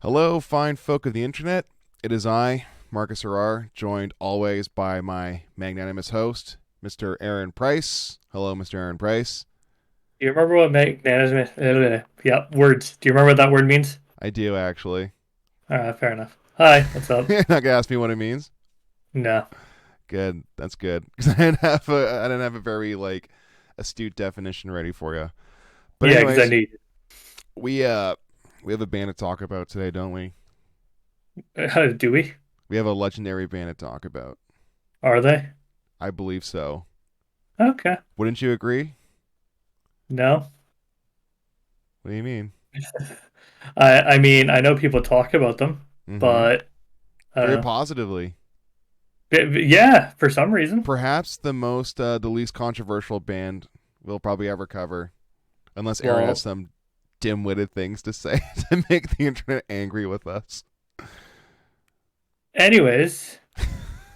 Hello, fine folk of the internet. It is I, Marcus Herrar, joined always by my magnanimous host, Mr. Aaron Price. Hello, Mr. Aaron Price. Do you remember what magnanimous? Yeah, words. Do you remember what that word means? I do, actually. Fair enough. Hi, what's up? You're not going to ask me what it means? No. Good. That's good. Because I didn't have a very, astute definition ready for you. But Yeah, because I anyways, need. we have a band to talk about today, don't we? Do we? We have a legendary band to talk about. Are they? I believe so. Okay. Wouldn't you agree? No. What do you mean? I mean, I know people talk about them, Mm-hmm. but I don't Very know. positively. Yeah, for some reason. Perhaps the least controversial band we'll probably ever cover, unless Aaron has Well, some dim-witted things to say to make the internet angry with us. anyways,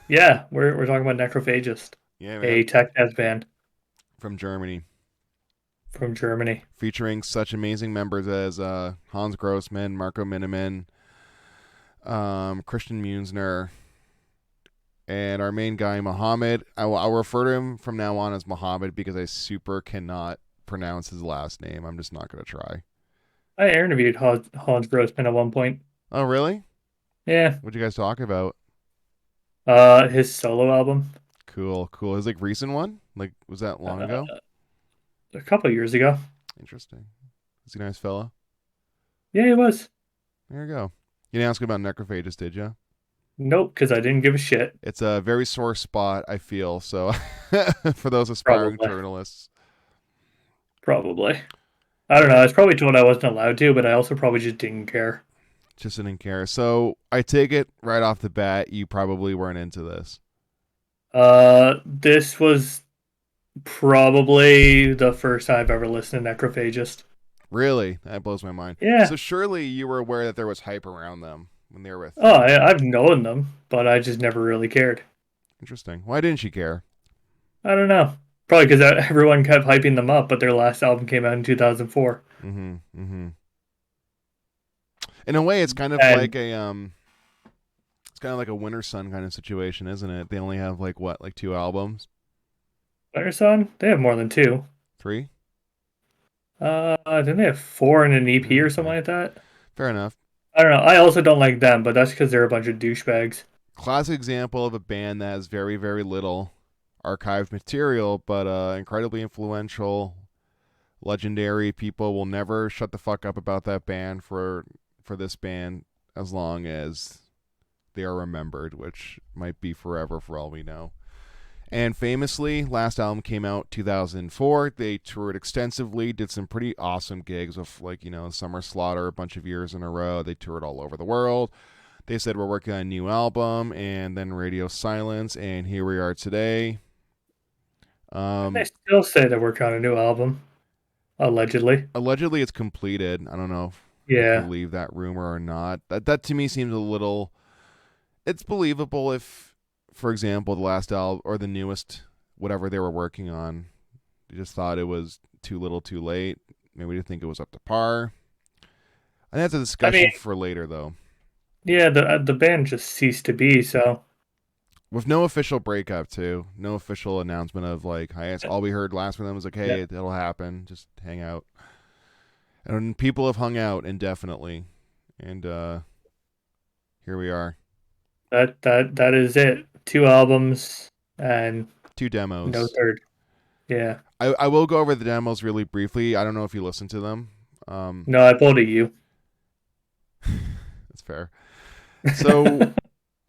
yeah, we're talking about Necrophagist, Yeah, a man. tech death band From Germany, from Germany. featuring such amazing members as Hans Grossman, Marco Miniman, Christian Munzner, and our main guy Mohammed. I'll refer to him from now on as Mohammed because I super cannot pronounce his last name. I'm just not gonna try. I interviewed Hans Grossman at one point. Oh, really? Yeah. What'd you guys talk about? His solo album Cool, cool. His recent one? Was that long ago? uh, a couple years ago. Interesting. Is he a nice fella? Yeah, he was. There you go. You didn't ask about Necrophagist, did you? Nope, because I didn't give a shit. It's a very sore spot, I feel. So, for those aspiring Probably. journalists, Probably. I don't know. yeah, I was probably told I wasn't allowed to, but I also probably just didn't care. just didn't care. So, I take it right off the bat, you probably weren't into this. This was probably the first time I've ever listened to Necrophagist. Really? That blows my mind. So, Yeah. surely you were aware that there was hype around them when they were a Oh, thing. I've known them, but I just never really cared. Interesting. Why didn't you care? I don't know. Probably because everyone kept hyping them up, but their last album came out in 2004. Mm hmm. Mm hmm. In a way, it's kind of And like a Winter Sun kind of situation, isn't it? They only have like two albums, Better Son, they have more than two. three. I think they have four in an EP or something Okay, like that. fair enough. I don't know. I also don't like them, but that's because they're a bunch of douchebags. Classic example of a band that has very very little archived material, but incredibly influential, legendary. People will never shut the fuck up about that band for this band as long as they are remembered, which might be forever for all we know. And famously, last album came out 2004. They toured extensively, did some pretty awesome gigs with Summer Slaughter a bunch of years in a row. They toured all over the world. They said we're working on a new album, and then radio silence, and here we are today. And they Um, still say they're working on a new album, allegedly. Allegedly, it's completed. I don't know if I Yeah. believe that rumor or not. That to me seems a little. It's believable if, for example, the last album or the newest, whatever they were working on, they just thought it was too little, too late. Maybe they think it was up to par. And that's a I mean, discussion for later, though. yeah, the band just ceased to be, so With no official breakup, too. No official announcement of hi. All we heard last from them was yeah. hey, it'll happen. Just hang out. And people have hung out indefinitely, and here we are. That is it. Two albums and Two no demos. third. Yeah. I will go over the demos really briefly. I don't know if you listened to them. Um, No, I pulled a U. that's fair. So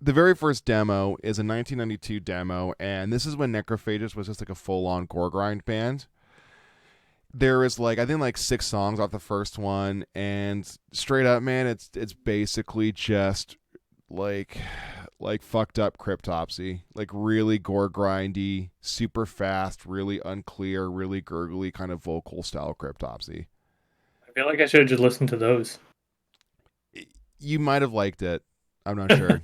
the very first demo is a 1992 demo, and this is when Necrophagist was just like a full-on gore grind band. There is I think six songs off the first one, and straight up, man, it's basically just like fucked up cryptopsy, like really gore grindy, super fast, really unclear, really gurgly kind of vocal style cryptopsy. I feel like I should have just listened to those. You might have liked it. I'm not sure.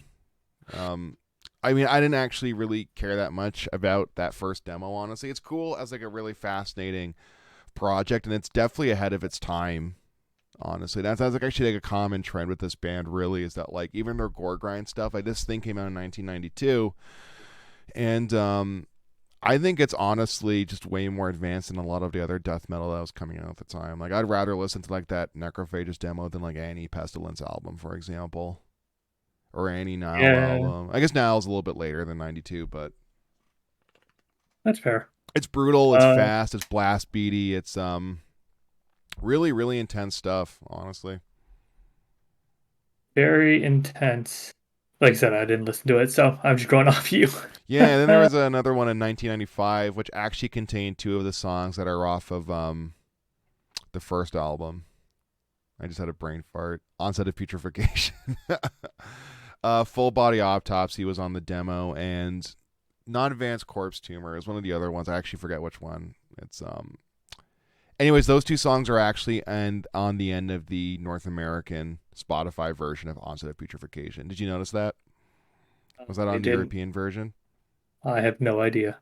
Um, I mean, I didn't actually really care that much about that first demo. Honestly, it's cool as a really fascinating project, and it's definitely ahead of its time. Honestly, that's like actually like a common trend with this band. Really, is that like even their gore grind stuff? Like this thing came out in 1992, and I think it's honestly just way more advanced than a lot of the other death metal that was coming out at the time. Like I'd rather listen to like that Necrophagist demo than like any Pestilence album, for example, or any Nile Yeah, album. I guess Nile's a little bit later than '92, but that's fair. it's brutal, it's Uh, fast, it's blast beaty, it's really really intense stuff. Honestly, very intense. Like I said, I didn't listen to it, so I'm just going off you. yeah. And then there was another one in 1995, which actually contained two of the songs that are off of the first album. I just had a brain fart. Onset of Putrefaction. Full Body Autopsy was on the demo, and Non-Advanced Corpse Tumor is one of the other ones. I actually forget which one. It's Anyways, those two songs are actually on the end of the North American Spotify version of Onset of Putrefaction. Did you notice that? Was that I on the didn't. European version? I have no idea.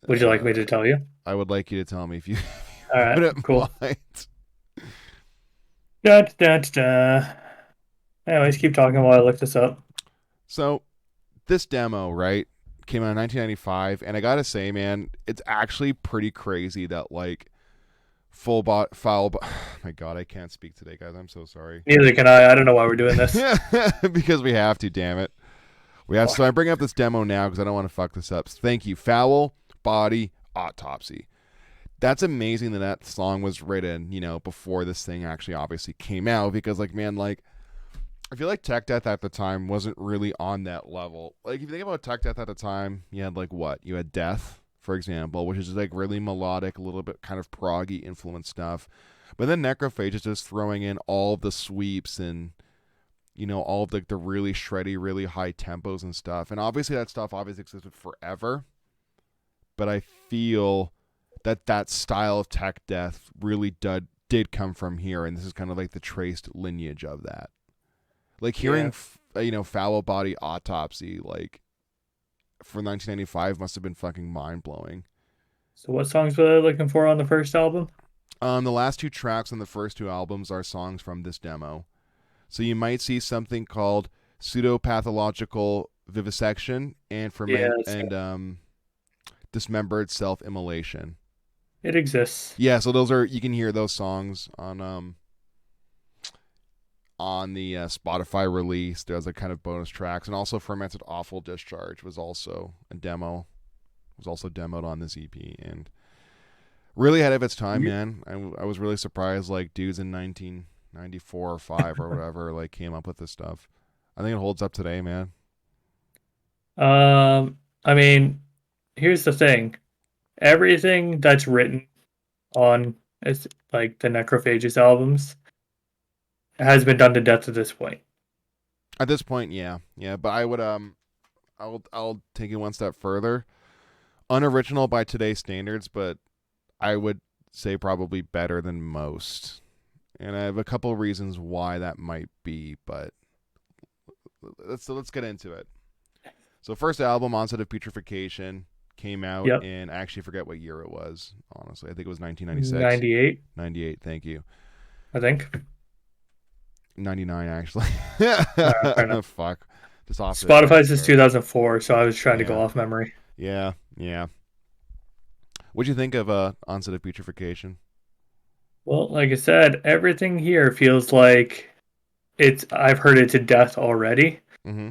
Would you like me Uh, to tell you? I would like you to tell me if you, All right, wouldn't cool. mind. Da, da, da, da. Anyways, keep talking while I look this up. So this demo, right, came out in 1995, and I gotta say, man, it's actually pretty crazy that like full bot file. My God, I can't speak today, guys. I'm so sorry. Neither can I. I don't know why we're doing this. Because we have to. Damn it, we have. So Fuck. I'm bringing up this demo now because I don't want to fuck this up. So thank you, Foul Body Autopsy. That's amazing that that song was written, before this thing actually obviously came out. Because like, man, like I feel like tech death at the time wasn't really on that level. Like if you think about tech death at the time, you had like what? You had Death, for example, which is like really melodic, a little bit kind of proggy influence stuff. But then Necrophage is just throwing in all of the sweeps and all of the really shreddy, really high tempos and stuff. And obviously that stuff obviously existed forever. But I feel that that style of tech death really did come from here, and this is kind of like the traced lineage of that. Like Yeah. hearing, Foul Body Autopsy, like for 1995 must have been fucking mind blowing. So what songs were they looking for on the first album? The last two tracks on the first two albums are songs from this demo. So you might see something called Pseudopathological Vivisection and Yeah, ferment and Dismembered Self Immolation. it exists. Yeah, so those are you can hear those songs on the Spotify release. There's like kind of bonus tracks, and also Fermented Awful Discharge was also a demo. Was also demoed on this EP, and really ahead of its time, man. I was really surprised. Like dudes in 1994 or five or whatever, like came up with this stuff. I think it holds up today, man. I mean, here's the thing. Everything that's written on it's like the Necrophagist albums has been done to death to this point. At this point, yeah, yeah. But I would I'll take it one step further. Unoriginal by today's standards, but I would say probably better than most. And I have a couple of reasons why that might be, but let's get into it. So first album, Onset of Putrefaction, came out Yep. in I actually forget what year it was. Honestly, I think it was 1996, 98, 98. Thank you, I think. 99 actually. Fair enough. Fuck, just off to a bad Spotify's is start. 2004, so I was trying to go Yeah, off memory. yeah, yeah. What'd you think of Onset of Putrefaction? Well, like I said, everything here feels like I've heard it to death already. Mm-hmm.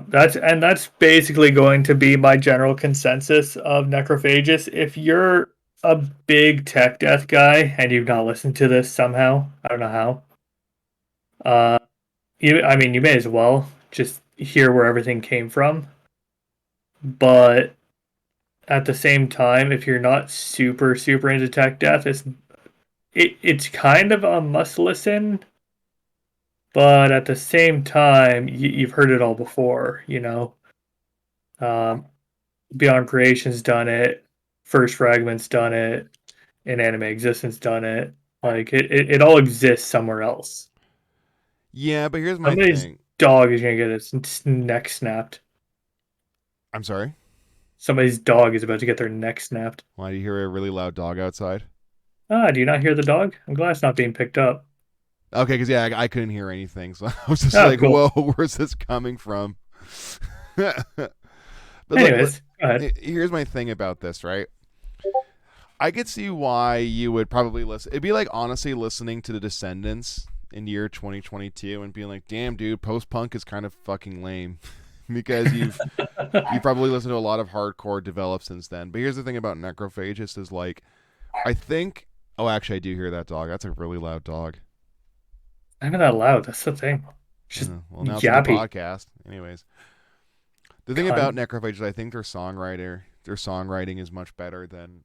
That's basically going to be my general consensus of Necrophagist. If you're a big tech death guy and you've not listened to this somehow, I don't know how. Uh, I mean, you may as well just hear where everything came from. But at the same time, if you're not super super into tech death, it's kind of a must listen. But at the same time, you've heard it all before. Um, Beyond Creation's done it. First Fragment's done it. Inanimate Existence done it. Like it all exists somewhere else. Yeah, but here's my Somebody's thing. dog is gonna get its neck snapped. I'm sorry. Somebody's dog is about to get their neck snapped. Why do you hear a really loud dog outside? Ah, do you not hear the dog? I'm glad it's not being picked up. Okay, because yeah, I couldn't hear anything, so I was just Oh, like, cool. "Whoa, where's this coming from?" But look, Anyways, go ahead. here's my thing about this, right? I could see why you would probably listen. It'd be like honestly listening to the Descendants in year 2022 and being like, "Damn, dude, post punk is kind of fucking lame," because you've probably listened to a lot of hardcore develop since then. But here's the thing about Necrophagist is like, I think. Oh, actually, I do hear that dog. That's a really loud dog. I'm not that loud. That's the thing. It's just Well, now it's on the yappy podcast. Anyways, the thing about cunt. Necrophage is I think their songwriting is much better than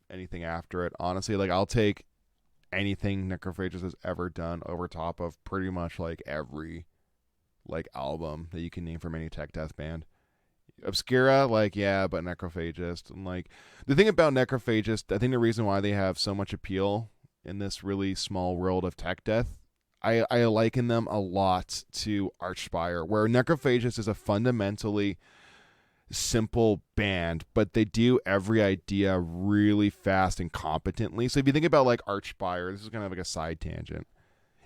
anything after it. Honestly, like I'll take anything Necrophages has ever done over top of pretty much like every like album that you can name from any tech death band. Obscura, like yeah, but Necrophagist. And like the thing about Necrophagist, I think the reason why they have so much appeal in this really small world of tech death, I liken them a lot to Archspire, where Necrophagist is a fundamentally simple band, but they do every idea really fast and competently. So if you think about like Archspire, this is kind of like a side tangent.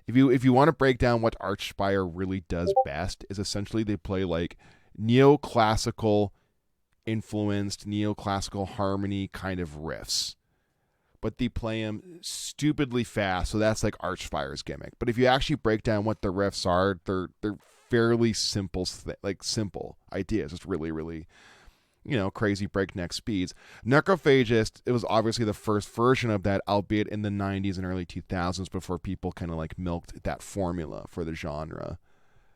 If you want to break down what Archspire really does best, is essentially they play like neoclassical influenced neoclassical harmony kind of riffs, but they play them stupidly fast. So that's like Archfire's gimmick. But if you actually break down what the riffs are, they're fairly simple, like simple ideas. It's really really crazy breakneck speeds. Necrophagist, it was obviously the first version of that, albeit in the 90s and early 2000s before people kind of like milked that formula for the genre.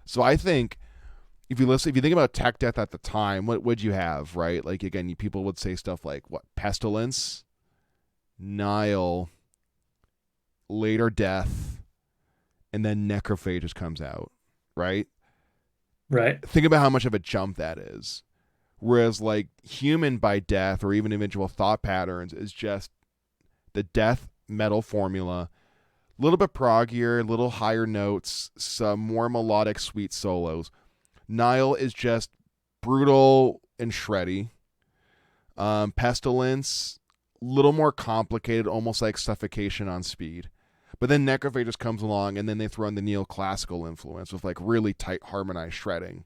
So I think if you think about tech death at the time, what would you have, right? Like again, people would say stuff like what Pestilence, Nile, Later Death, and then Necrophagist comes out, right? Right. Think about how much of a jump that is. Whereas like Human by Death or even Individual Thought Patterns is just the death metal formula, a little bit proggier, a little higher notes, some more melodic sweet solos. Nile is just brutal and shreddy. Pestilence, a little more complicated, almost like Suffocation on speed. But then Necrophagist comes along, and then they throw in the neoclassical influence with like really tight harmonized shredding.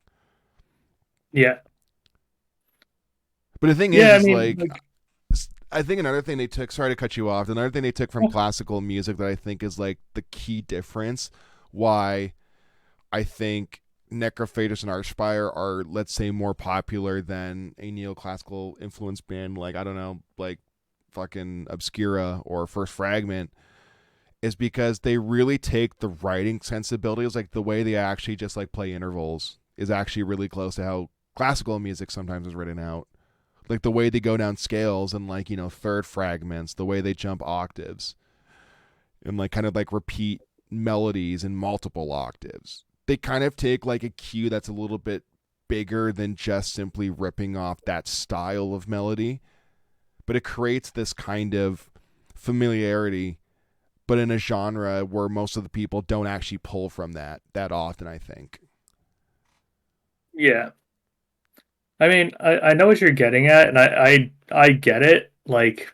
Yeah. But the thing Yeah. I is mean, like, like, I think another thing they took. Sorry to cut you off. Another thing they took from classical music that I think is like the key difference. Why I think Necrophagist and Archspire are, let's say, more popular than a neoclassical influence band like I don't know, like fucking Obscura or First Fragment, is because they really take the writing sensibilities, like the way they actually just like play intervals is actually really close to how classical music sometimes is written out. Like the way they go down scales and like, third fragments, the way they jump octaves and like kind of like repeat melodies in multiple octaves. They kind of take like a cue that's a little bit bigger than just simply ripping off that style of melody, but it creates this kind of familiarity, but in a genre where most of the people don't actually pull from that often, I think. yeah. I mean, I know what you're getting at, and I get it. Like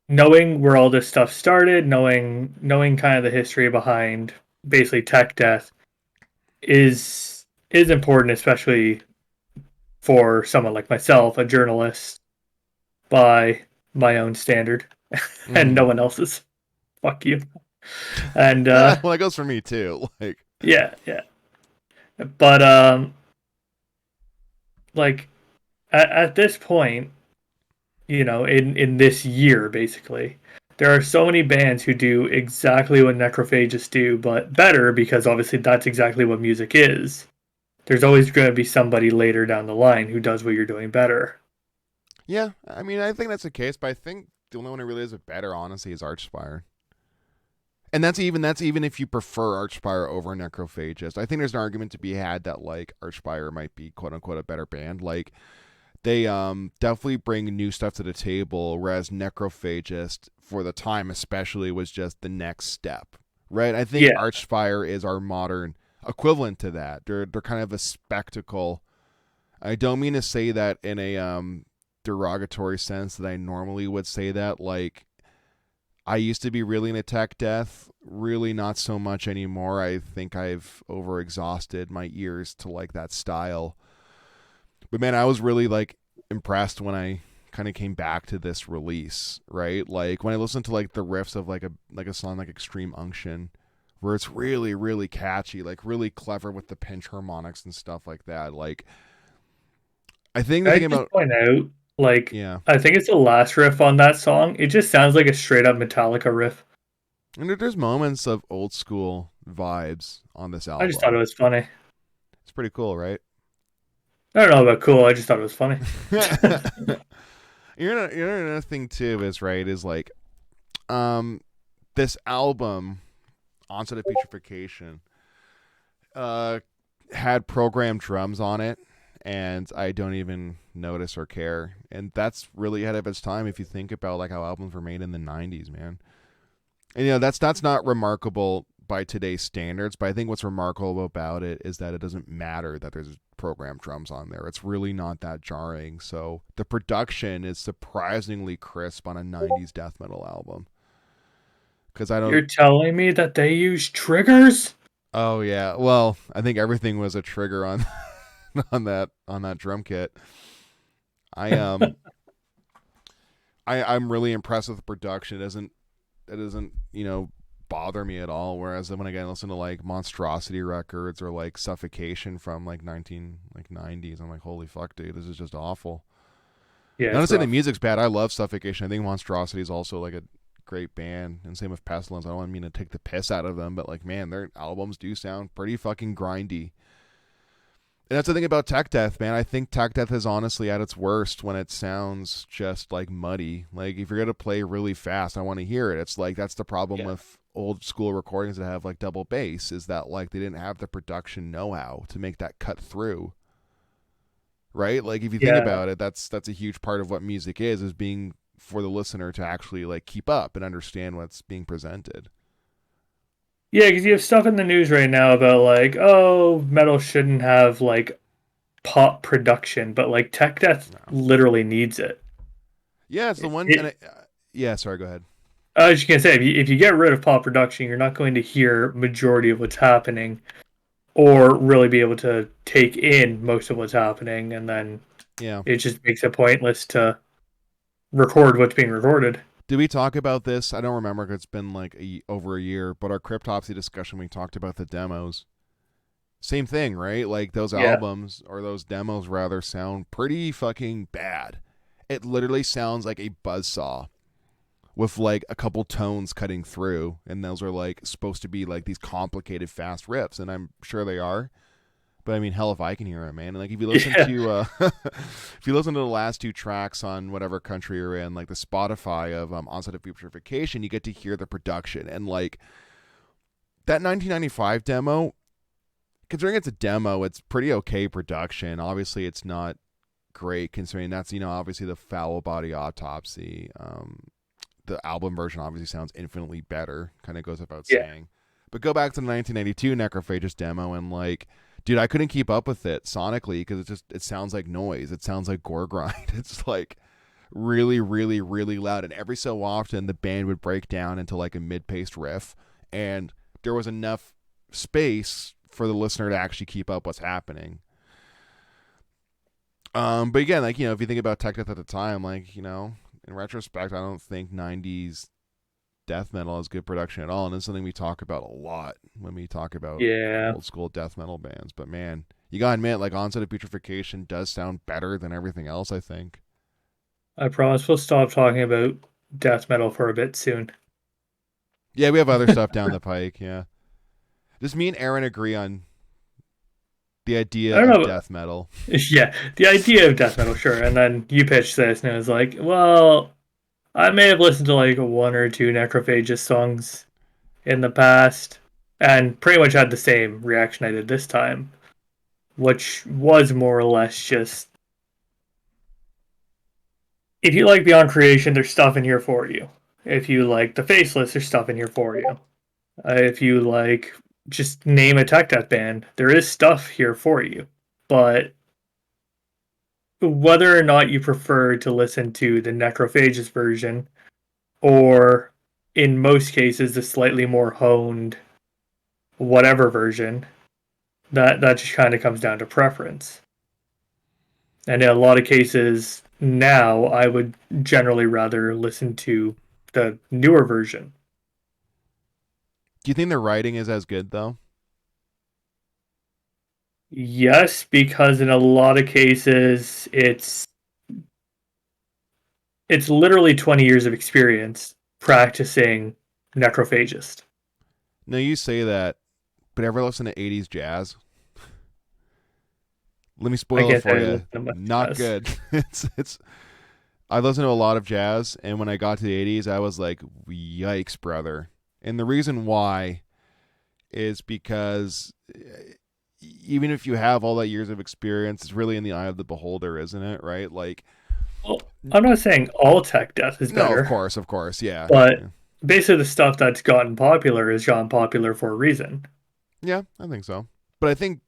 knowing where all this stuff started, knowing kind of the history behind basically tech death is important, especially for someone like myself, a journalist by my own standard and no Mm-hmm. one else's. Fuck you. And Well, that goes for me too. Like, yeah, yeah. But like at this point, in this year, basically, there are so many bands who do exactly what Necrophagists do, but better because obviously that's exactly what music is. There's always going to be somebody later down the line who does what you're doing better. yeah, I mean, I think that's the case, but I think the only one who really is it better, honestly, is Archspire. And that's even if you prefer Archspire over Necrophagist. I think there's an argument to be had that like Archspire might be quote unquote a better band. Like they definitely bring new stuff to the table, whereas Necrophagist for the time especially was just the next step. Right? I think Yeah, Archspire is our modern equivalent to that. They're kind of a spectacle. I don't mean to say that in a derogatory sense that I normally would say that. Like I used to be really into tech death, really not so much anymore. I think I've overexhausted my ears to like that style. But man, I was really like impressed when I kind of came back to this release, right? Like when I listened to like the riffs of like a song like Extreme Unction, where it's really really catchy, like really clever with the pinch harmonics and stuff like that. Like I think the I thing just about point out, like, yeah, I think it's the last riff on that song. It just sounds like a straight up Metallica riff. and there's moments of old school vibes on this I just thought it album. was funny. It's pretty cool, right? I don't know about cool. I just thought it was funny. Another thing too is right is like um this album onset of putrefaction uh had programmed drums on it, and I don't even notice or care, and that's really ahead of its time if you think about like how albums were made in the 90s, man. And that's not remarkable by today's standards, but I think what's remarkable about it is that it doesn't matter that there's programmed drums on there. It's really not that jarring. So the production is surprisingly crisp on a 90s death metal album. Cuz I don't You're telling me that they use triggers? Oh yeah. Well, I think everything was a trigger on on that drum kit. I I'm really impressed with the production. It doesn't bother me at all. Whereas when again I listen to like Monstrosity records or like Suffocation from like 1990s, I'm like, holy fuck, dude, this is just awful. Yeah, Not to it's say the rough. music's bad. I love Suffocation. I think Monstrosity is also like a great band, and same with Pestilence. I don't mean to take the piss out of them, but like, man, their albums do sound pretty fucking grindy. And that's the thing about tech death, man. I think tech death is honestly at its worst when it sounds just like muddy. Like if you're gonna play really fast, I want to hear it. It's like that's the problem Yeah. with old school recordings that have like double bass is that like they didn't have the production know-how to make that cut through. Right? Like if you think Yeah. about it, that's a huge part of what music is being for the listener to actually like keep up and understand what's being presented. Yeah, because you have stuff in the news right now about like, oh, metal shouldn't have like pop production, but like tech death No. literally needs it. Yeah, it's the one. And It yeah, sorry, go ahead. I was just gonna say, if you get rid of pop production, you're not going to hear majority of what's happening, or really be able to take in most of what's happening, and then Yeah. it just makes it pointless to record what's being recorded. Did we talk about this? I don't remember. 'Cause it's been like over a year. But our Cryptopsy discussion, we talked about the demos. Same thing, right? Like those Yeah, albums or those demos rather sound pretty fucking bad. It literally sounds like a buzzsaw with like a couple tones cutting through, and those are like supposed to be like these complicated fast riffs, and I'm sure they are. But I mean, hell, if I can hear it, man. And like, if you listen yeah, to, if you listen to the last two tracks on whatever country you're in, like the Spotify of Onset of Putrefaction, you get to hear the production. And like that 1995 demo, considering it's a demo, it's pretty okay production. Obviously, it's not great considering that's obviously the Foul Body Autopsy. The album version obviously sounds infinitely better. Kind of goes without yeah, saying. But go back to the 1992 Necrophagist demo and like, dude, I couldn't keep up with it sonically because it sounds like noise. It sounds like gore grind. It's like really, really, really loud. And every so often the band would break down into like a mid-paced riff, and there was enough space for the listener to actually keep up what's happening. But again, like if you think about tech death at the time, like in retrospect, I don't think '90s death metal is good production at all, and it's something we talk about a lot when we talk about yeah. old school death metal bands. But man, you gotta admit, like Onset of Putrefaction does sound better than everything else. I think. I promise we'll stop talking about death metal for a bit soon. Yeah, we have other stuff down the pike. Yeah, just me and Aaron agree on the idea I don't of know. death metal. Yeah, the idea of death metal, sure. And then you pitched this, and it was like, well, I may have listened to like one or two Necrophagist songs in the past, and pretty much had the same reaction I did this time, which was more or less just if you like Beyond Creation, there's stuff in here for you. If you like The Faceless, there's stuff in here for you. If you like just name a tech death band, there is stuff here for you. But whether or not you prefer to listen to the Necrophagist version or in most cases, the slightly more honed whatever version, that just kind of comes down to preference. And in a lot of cases now, I would generally rather listen to the newer version. Do you think the writing is as good though? Yes, because in a lot of cases, it's literally 20 years of experience practicing Necrophagist. No, you say that, but ever listen to 80s jazz? Let me I spoil it can't for say I you. listen to much Not jazz. good. It's I listened to a lot of jazz, and when I got to the 80s, I was like, yikes, brother. And the reason why is because even if you have all that years of experience, it's really in the eye of the beholder, isn't it? Right? Like, Well, I'm not saying all tech death is no, better, of course, yeah, but yeah, basically the stuff that's gotten popular is gotten popular for a reason. yeah. I think so. But I think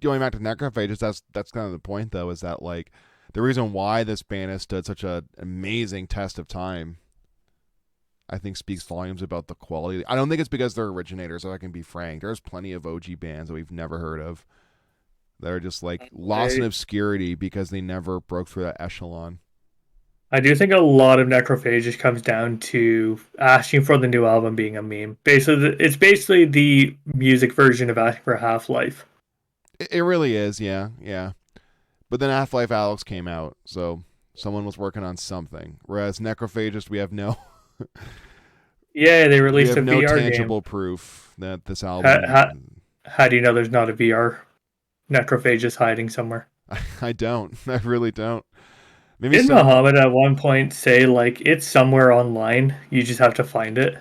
going back to Necrophages, that's kind of the point, though, is that like the reason why this band has stood such an amazing test of time, I think speaks volumes about the quality. I don't think it's because they're originators, if I can be frank. There's plenty of OG bands that we've never heard of that are just like lost in I, obscurity because they never broke through that echelon. I do think a lot of Necrophagist comes down to asking for the new album being a meme. Basically, it's basically the music version of asking for Half Life. It really is, yeah, yeah. But then Half Life Alex came out, so someone was working on something. Whereas Necrophagist, Yeah, they we released have a no VR game. tangible proof that this How, how, album. how do you know there's not a VR Necrophagist hiding somewhere? I don't. I really don't. Maybe Did some. Muhammad at one point say like it's somewhere online? You just have to find it.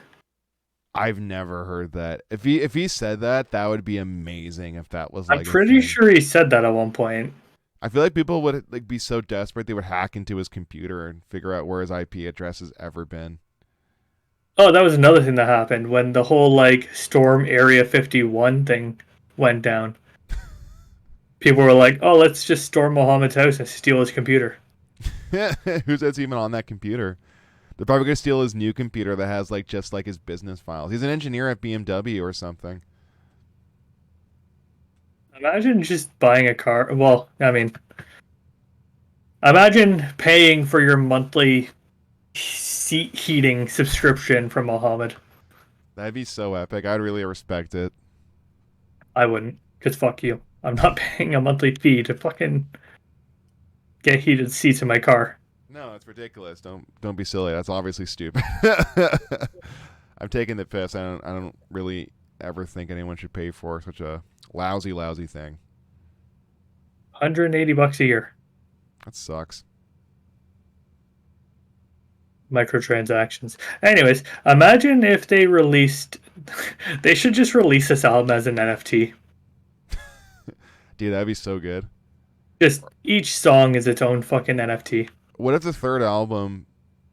I've never heard that. If he said that, that would be amazing. If that was I'm like a pretty thing, sure he said that at one point. I feel like people would like be so desperate they would hack into his computer and figure out where his IP address has ever been. Oh, that was another thing that happened when the whole like Storm Area 51 thing went down. People were like, "Oh, let's just storm Muhammad's house and steal his computer." Who's that's even on that computer? They're probably gonna steal his new computer that has like just like his business files. He's an engineer at BMW or something. Imagine just buying a car. Well, I mean, imagine paying for your monthly seat heating subscription from Muhammad. That'd be so epic. I'd really respect it. I wouldn't, because fuck you. I'm not paying a monthly fee to fucking get heated seats in my car. No, it's ridiculous. Don't be silly. That's obviously stupid. I'm taking the piss. I don't really ever think anyone should pay for such a lousy thing. $180 a year. That sucks. Microtransactions. Anyways, imagine if they released. They should just release this album as an NFT. Dude, that'd be so good. Just each song is its own fucking NFT. What if the third album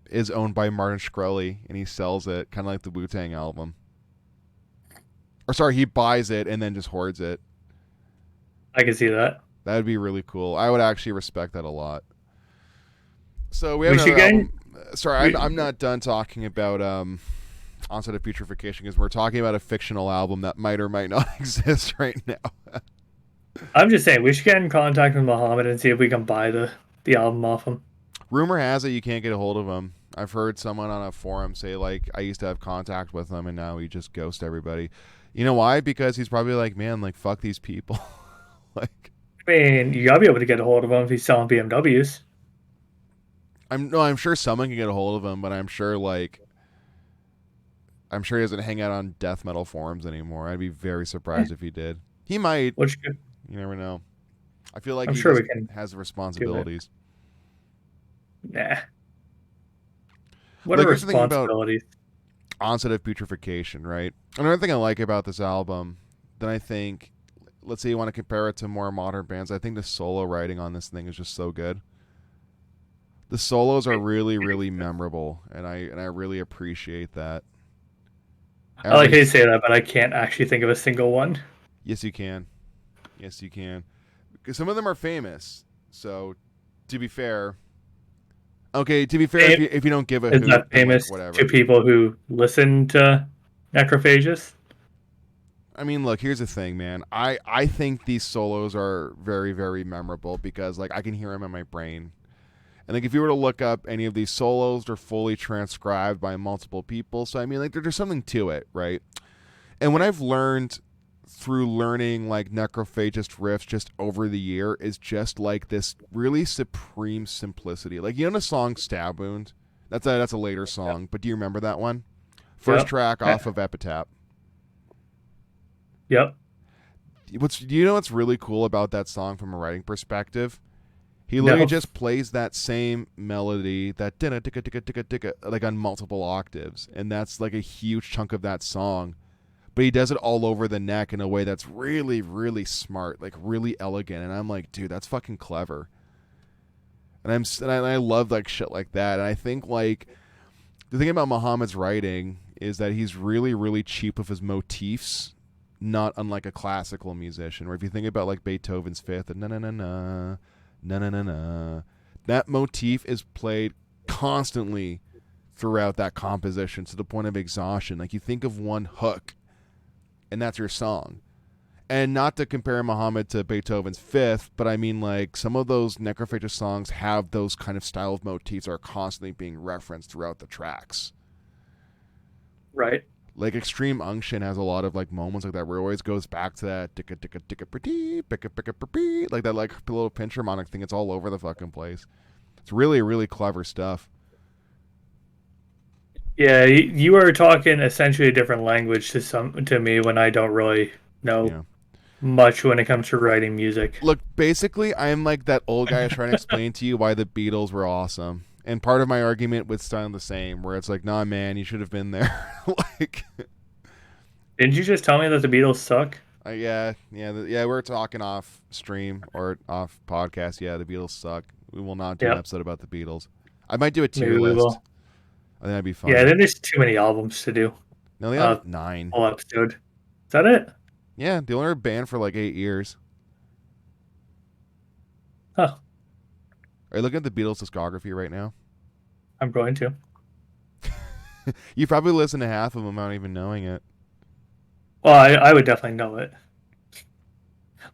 is owned by Martin Shkreli and he sells it, kind of like the Wu Tang album? Or sorry, he buys it and then just hoards it. I can see that. That would be really cool. I would actually respect that a lot. So we have We should another get. album. Sorry, We, I'm not done talking about onset of putrefaction because we're talking about a fictional album that might or might not exist right now. I'm just saying we should get in contact with Muhammad and see if we can buy the album off him. Rumor has it you can't get a hold of him. I've heard someone on a forum say like I used to have contact with him and now he just ghosts everybody. You know why? Because he's probably like, man, like fuck these people. Like I mean, you gotta be able to get a hold of him if he's selling BMWs. I'm sure someone can get a hold of him, but I'm sure he doesn't hang out on death metal forums anymore. I'd be very surprised if he did. He might. Which You never know. I feel like I'm he sure just we can has do it. responsibilities. Nah. What are Like here's the thing about responsibilities? onset of putrefaction, right? Another thing I like about this album, that I think, let's say you want to compare it to more modern bands, I think the solo writing on this thing is just so good. The solos are really, really memorable, and I really appreciate that. I like how you Everybody's say that, but I can't actually think of a single one. yes, you can, yes, you can, because some of them are famous. So, to be fair, Okay, to be fair, Fam- if you don't give a Is hoot, that then like famous to whatever. people who listen to Necrophagist? I mean, look, here's the thing, man. I think these solos are very, very memorable because like I can hear them in my brain. And like if you were to look up any of these solos, they're fully transcribed by multiple people. So I mean, like there's something to it, right? And what I've learned through learning like necrophagist riffs just over the year is just like this really supreme simplicity. Like you know the song Stab Wound? That's a later Yep. song, but do you remember that one? First Yep. track Eh, off of Epitaph. Yep. What's do you know what's really cool about that song from a writing perspective? He literally No. just plays that same melody, that ticka ticka ticka ticka ticka, like on multiple octaves, and that's like a huge chunk of that song. But he does it all over the neck in a way that's really, really smart, like really elegant. And I'm like, dude, that's fucking clever. And I love like shit like that. And I think like the thing about Muhammad's writing is that he's really, really cheap with his motifs, not unlike a classical musician. Where if you think about like Beethoven's Fifth, and na na na na na na na na, that motif is played constantly throughout that composition to the point of exhaustion. Like you think of one hook, and that's your song. And not to compare Muhammad to Beethoven's Fifth, but I mean like some of those Necrophagist songs have those kind of style of motifs that are constantly being referenced throughout the tracks. Right. Like Extreme Unction has a lot of like moments like that where it always goes back to that ticka ticka ticka pretty picka picka pretty like that like little pinch harmonic thing. It's all over the fucking place. It's really really clever stuff. Yeah, you are talking essentially a different language to me when I don't really know Yeah. much when it comes to writing music. Look, basically, I'm like that old guy trying to explain to you why the Beatles were awesome. And part of my argument with Stein the same, where it's like, nah, man, you should have been there. like, Didn't you just tell me that the Beatles suck? yeah. We're talking off stream or off podcast. Yeah, the Beatles suck. We will not do an Yep, episode about the Beatles. I might do a tier maybe we list. will. I think that'd be Yeah, I funny. think there's too many albums to do. No, they have Uh, 9. Whole episode. Is that it? Yeah, they only were banned for like 8 years. Huh. Are you looking at the Beatles discography right now? I'm going to. You probably listened to half of them without even knowing it. Well, I would definitely know it.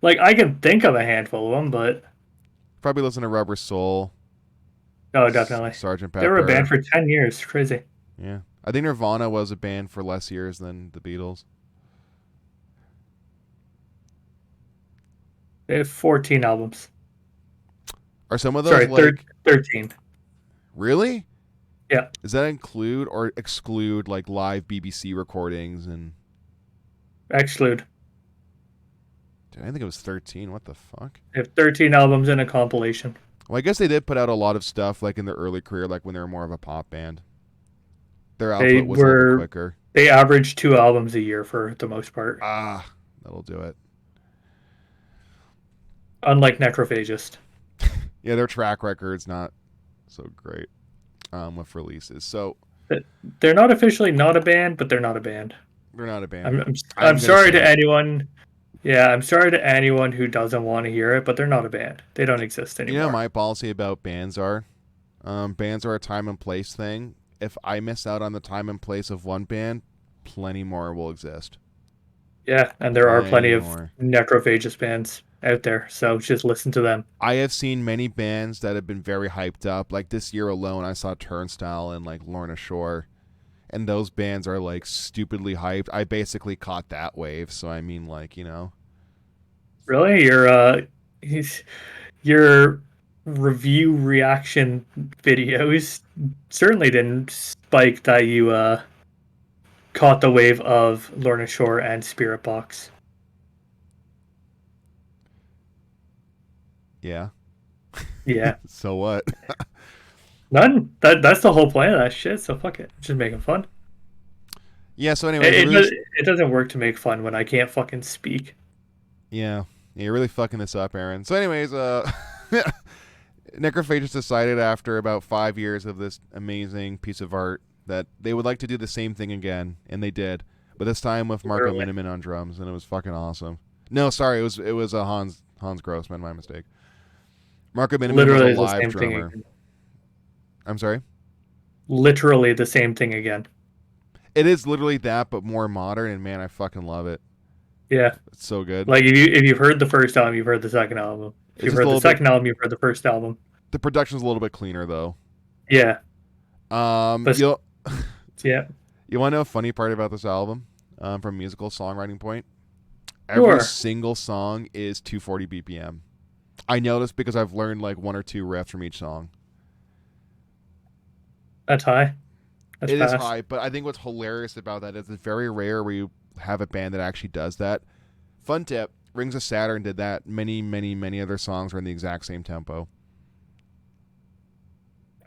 Like I can think of a handful of them, but Probably listened to Rubber Soul, no, definitely. Sergeant They were a band Pepper. for 10 years. Crazy. Yeah. I think Nirvana was a band for less years than the Beatles. They have 14 albums. Are some of those Sorry, like 13. really? Yeah, Does that include or exclude like live BBC recordings and exclude. dude, I think it was 13. What the fuck? They have 13 albums in a compilation. Well, I guess they did put out a lot of stuff like in their early career like when they were more of a pop band. Their They output was a little bit were quicker. they averaged 2 albums a year for the most part, Ah, that'll do it. unlike Necrophagist. Yeah, their track record's not so great with releases. So They're not officially not a band, but they're not a band. they're not a band. I'm I'm gonna sorry say to it. anyone. Yeah, I'm sorry to anyone who doesn't want to hear it, but they're not a band. They don't exist You know anymore. my policy about bands are? Bands are a time and place thing. If I miss out on the time and place of one band, plenty more will exist. Yeah, and there are plenty Plenty of more. Necrophagist bands out there, so just listen to them. I have seen many bands that have been very hyped up. Like this year alone, I saw Turnstile and like Lorna Shore, and those bands are like stupidly hyped. I basically caught that wave, so I mean, like Really, your review reaction videos certainly didn't spike that you caught the wave of Lorna Shore and Spirit Box. yeah. Yeah, So what? none. That's the whole point of that shit. So fuck it, just making fun. Yeah. So anyways, It, it it, really, does- it doesn't work to make fun when I can't fucking speak. yeah, you're really fucking this up, Aaron. So anyways, Necrophagist decided after about 5 years of this amazing piece of art that they would like to do the same thing again, and they did. But this time with Marco Literally. Miniman on drums, and it was fucking awesome. No, sorry, it was a Hans Grossman, my mistake. Marco Miniman was Literally a the live same thing drummer. again. I'm sorry. Literally the same thing again. It is literally that, but more modern, and man, I fucking love it. Yeah. It's so good. Like if you've heard the first album, you've heard the second album. If It's you've just a heard the little bit. second album, you've heard the first album. The production's a little bit cleaner though. Yeah. But You yeah. you want to know a funny part about this album? From a musical songwriting point, every Sure. single song is 240 BPM. I know this because I've learned like one or two riffs from each song. That's high. That's It is fast. high, but I think what's hilarious about that is it's very rare where you have a band that actually does that. Fun tip: Rings of Saturn did that. Many, many, many other songs are in the exact same tempo.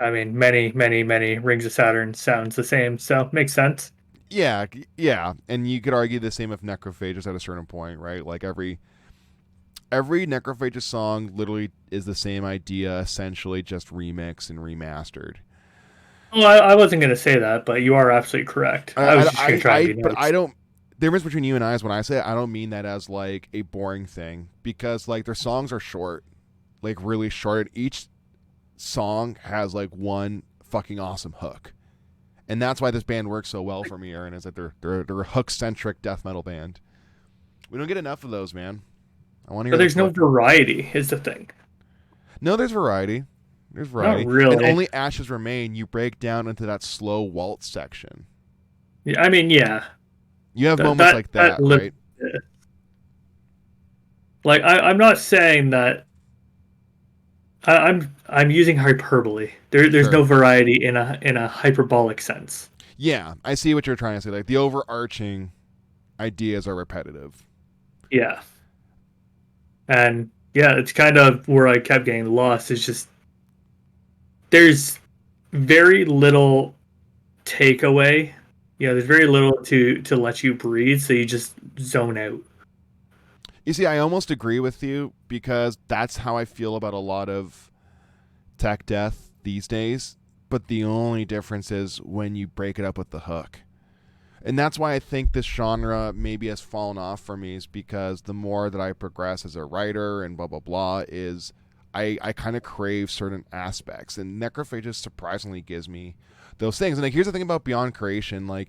I mean, many Rings of Saturn sounds the same, so makes sense. Yeah, yeah, and you could argue the same of Necrophagist at a certain point, right? Like every Necrophagist song literally is the same idea, essentially just remixed and remastered. Well, I wasn't gonna say that, but you are absolutely correct. I was just gonna try and be But I nice. don't. The difference between you and I is when I say it, I don't mean that as like a boring thing because like their songs are short, like really short. Each song has like one fucking awesome hook, and that's why this band works so well for me, Aaron. Is that they're a hook centric death metal band. We don't get enough of those, man. I want to But hear the there's no fuck. variety, is the thing. No, there's variety. There's Not variety, and really. only Ashes Remain. You break down into that slow waltz section. Yeah, I mean, yeah. You have That moments that like that that, li- right? like I'm not saying that I'm using hyperbole. There's no Sure. variety in a hyperbolic sense. Yeah, I see what you're trying to say. Like the overarching ideas are repetitive. Yeah. And yeah, it's kind of where I kept getting lost. It's just there's very little takeaway. There's very little to let you breathe, so you just zone out. You see, I almost agree with you because that's how I feel about a lot of tech death these days. But the only difference is when you break it up with the hook. And that's why I think this genre maybe has fallen off for me is because the more that I progress as a writer and blah blah blah is I kind of crave certain aspects and Necrophagist surprisingly gives me those things. And like here's the thing about Beyond Creation, like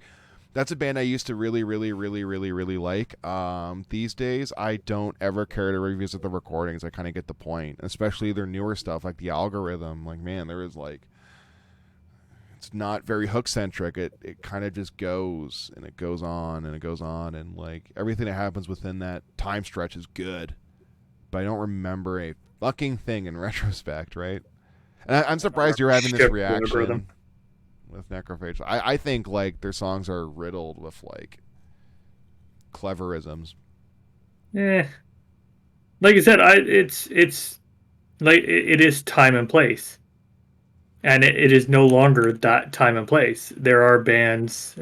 that's a band I used to really like. These days I don't ever care to revisit the recordings. I kind of get the point, especially their newer stuff like the Algorithm. Like man, there is like it's not very hook centric. It kind of just goes and it goes on and it goes on and like everything that happens within that time stretch is good, but I don't remember a fucking thing in retrospect, right? And I'm surprised you're having this Shit, algorithm. reaction with Necrophage. I think like their songs are riddled with like cleverisms. Eh, like I said, it's like it is time and place, and it is no longer that time and place. There are bands,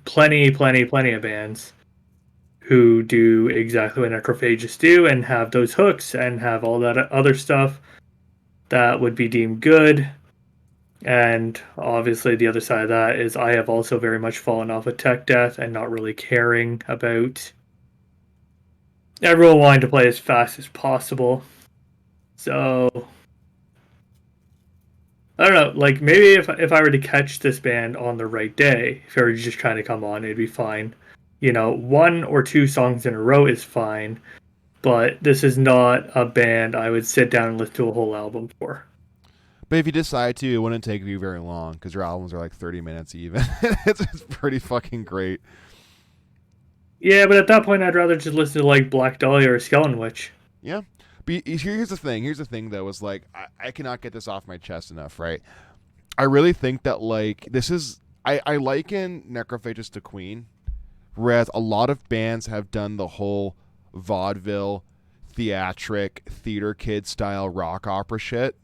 plenty of bands who do exactly what Necrophagists do and have those hooks and have all that other stuff that would be deemed good. And obviously, the other side of that is I have also very much fallen off of tech death and not really caring about everyone wanting to play as fast as possible. So I don't know. Like maybe if I were to catch this band on the right day, if I were just trying to come on, it'd be fine. One or two songs in a row is fine, but this is not a band I would sit down and listen to a whole album for. But if you decide to, it wouldn't take you very long because your albums are like 30 minutes even. It's pretty fucking great. Yeah, but at that point, I'd rather just listen to like Black Dahlia or Skeleton Witch. Yeah. But here's the thing. Here's the thing, though, is like I cannot get this off my chest enough, right? I really think that like this is I liken Necrophagist to Queen, whereas a lot of bands have done the whole vaudeville, theatric, theater kid style rock opera shit.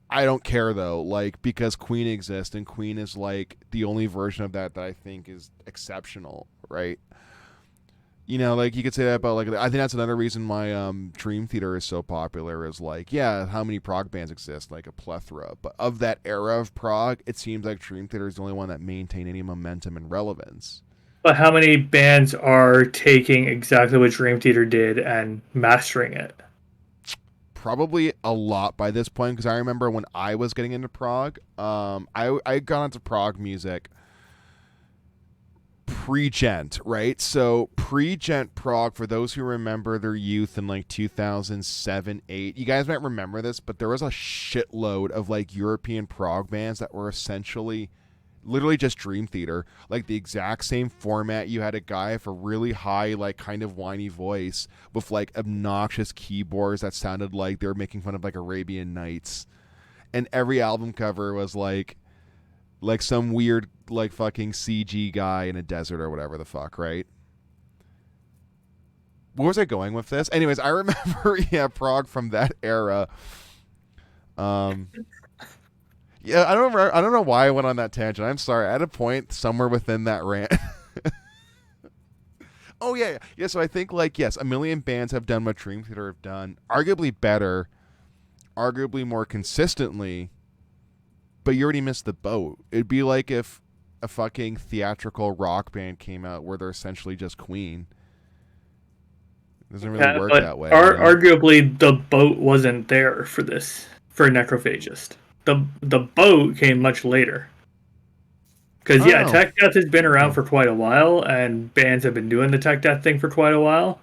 I don't care though, like because Queen exists and Queen is like the only version of that I think is exceptional, right? You know, like you could say that about like I think that's another reason why Dream Theater is so popular is like yeah, how many prog bands exist? Like a plethora, but of that era of prog, it seems like Dream Theater is the only one that maintained any momentum and relevance. But how many bands are taking exactly what Dream Theater did and mastering it? probably a lot by this point because I remember when I was getting into prog, I got into prog music pre-gent, right? So pre-gent prog, for those who remember their youth in like 2007, 8, you guys might remember this, but there was a shitload of like European prog bands that were essentially literally just Dream Theater, like the exact same format. You had a guy with a really high, like kind of whiny voice with like obnoxious keyboards that sounded like they were making fun of like Arabian Nights, and every album cover was like some weird like fucking CG guy in a desert or whatever the fuck, right? Where was I going with this? Anyways, I remember yeah, prog from that era. Um yeah, I don't know why I went on that tangent. I'm sorry. I had a point somewhere within that rant. Oh yeah, yeah. So I think like yes, a million bands have done what Dream Theater have done, arguably better, arguably more consistently. But you already missed the boat. It'd be like if a fucking theatrical rock band came out where they're essentially just Queen. It doesn't really work But that way, you know? arguably the boat wasn't there for this for Necrophagist. The boat came much later. Because I don't yeah, know. tech death has been around Hmm. for quite a while, and bands have been doing the tech death thing for quite a while.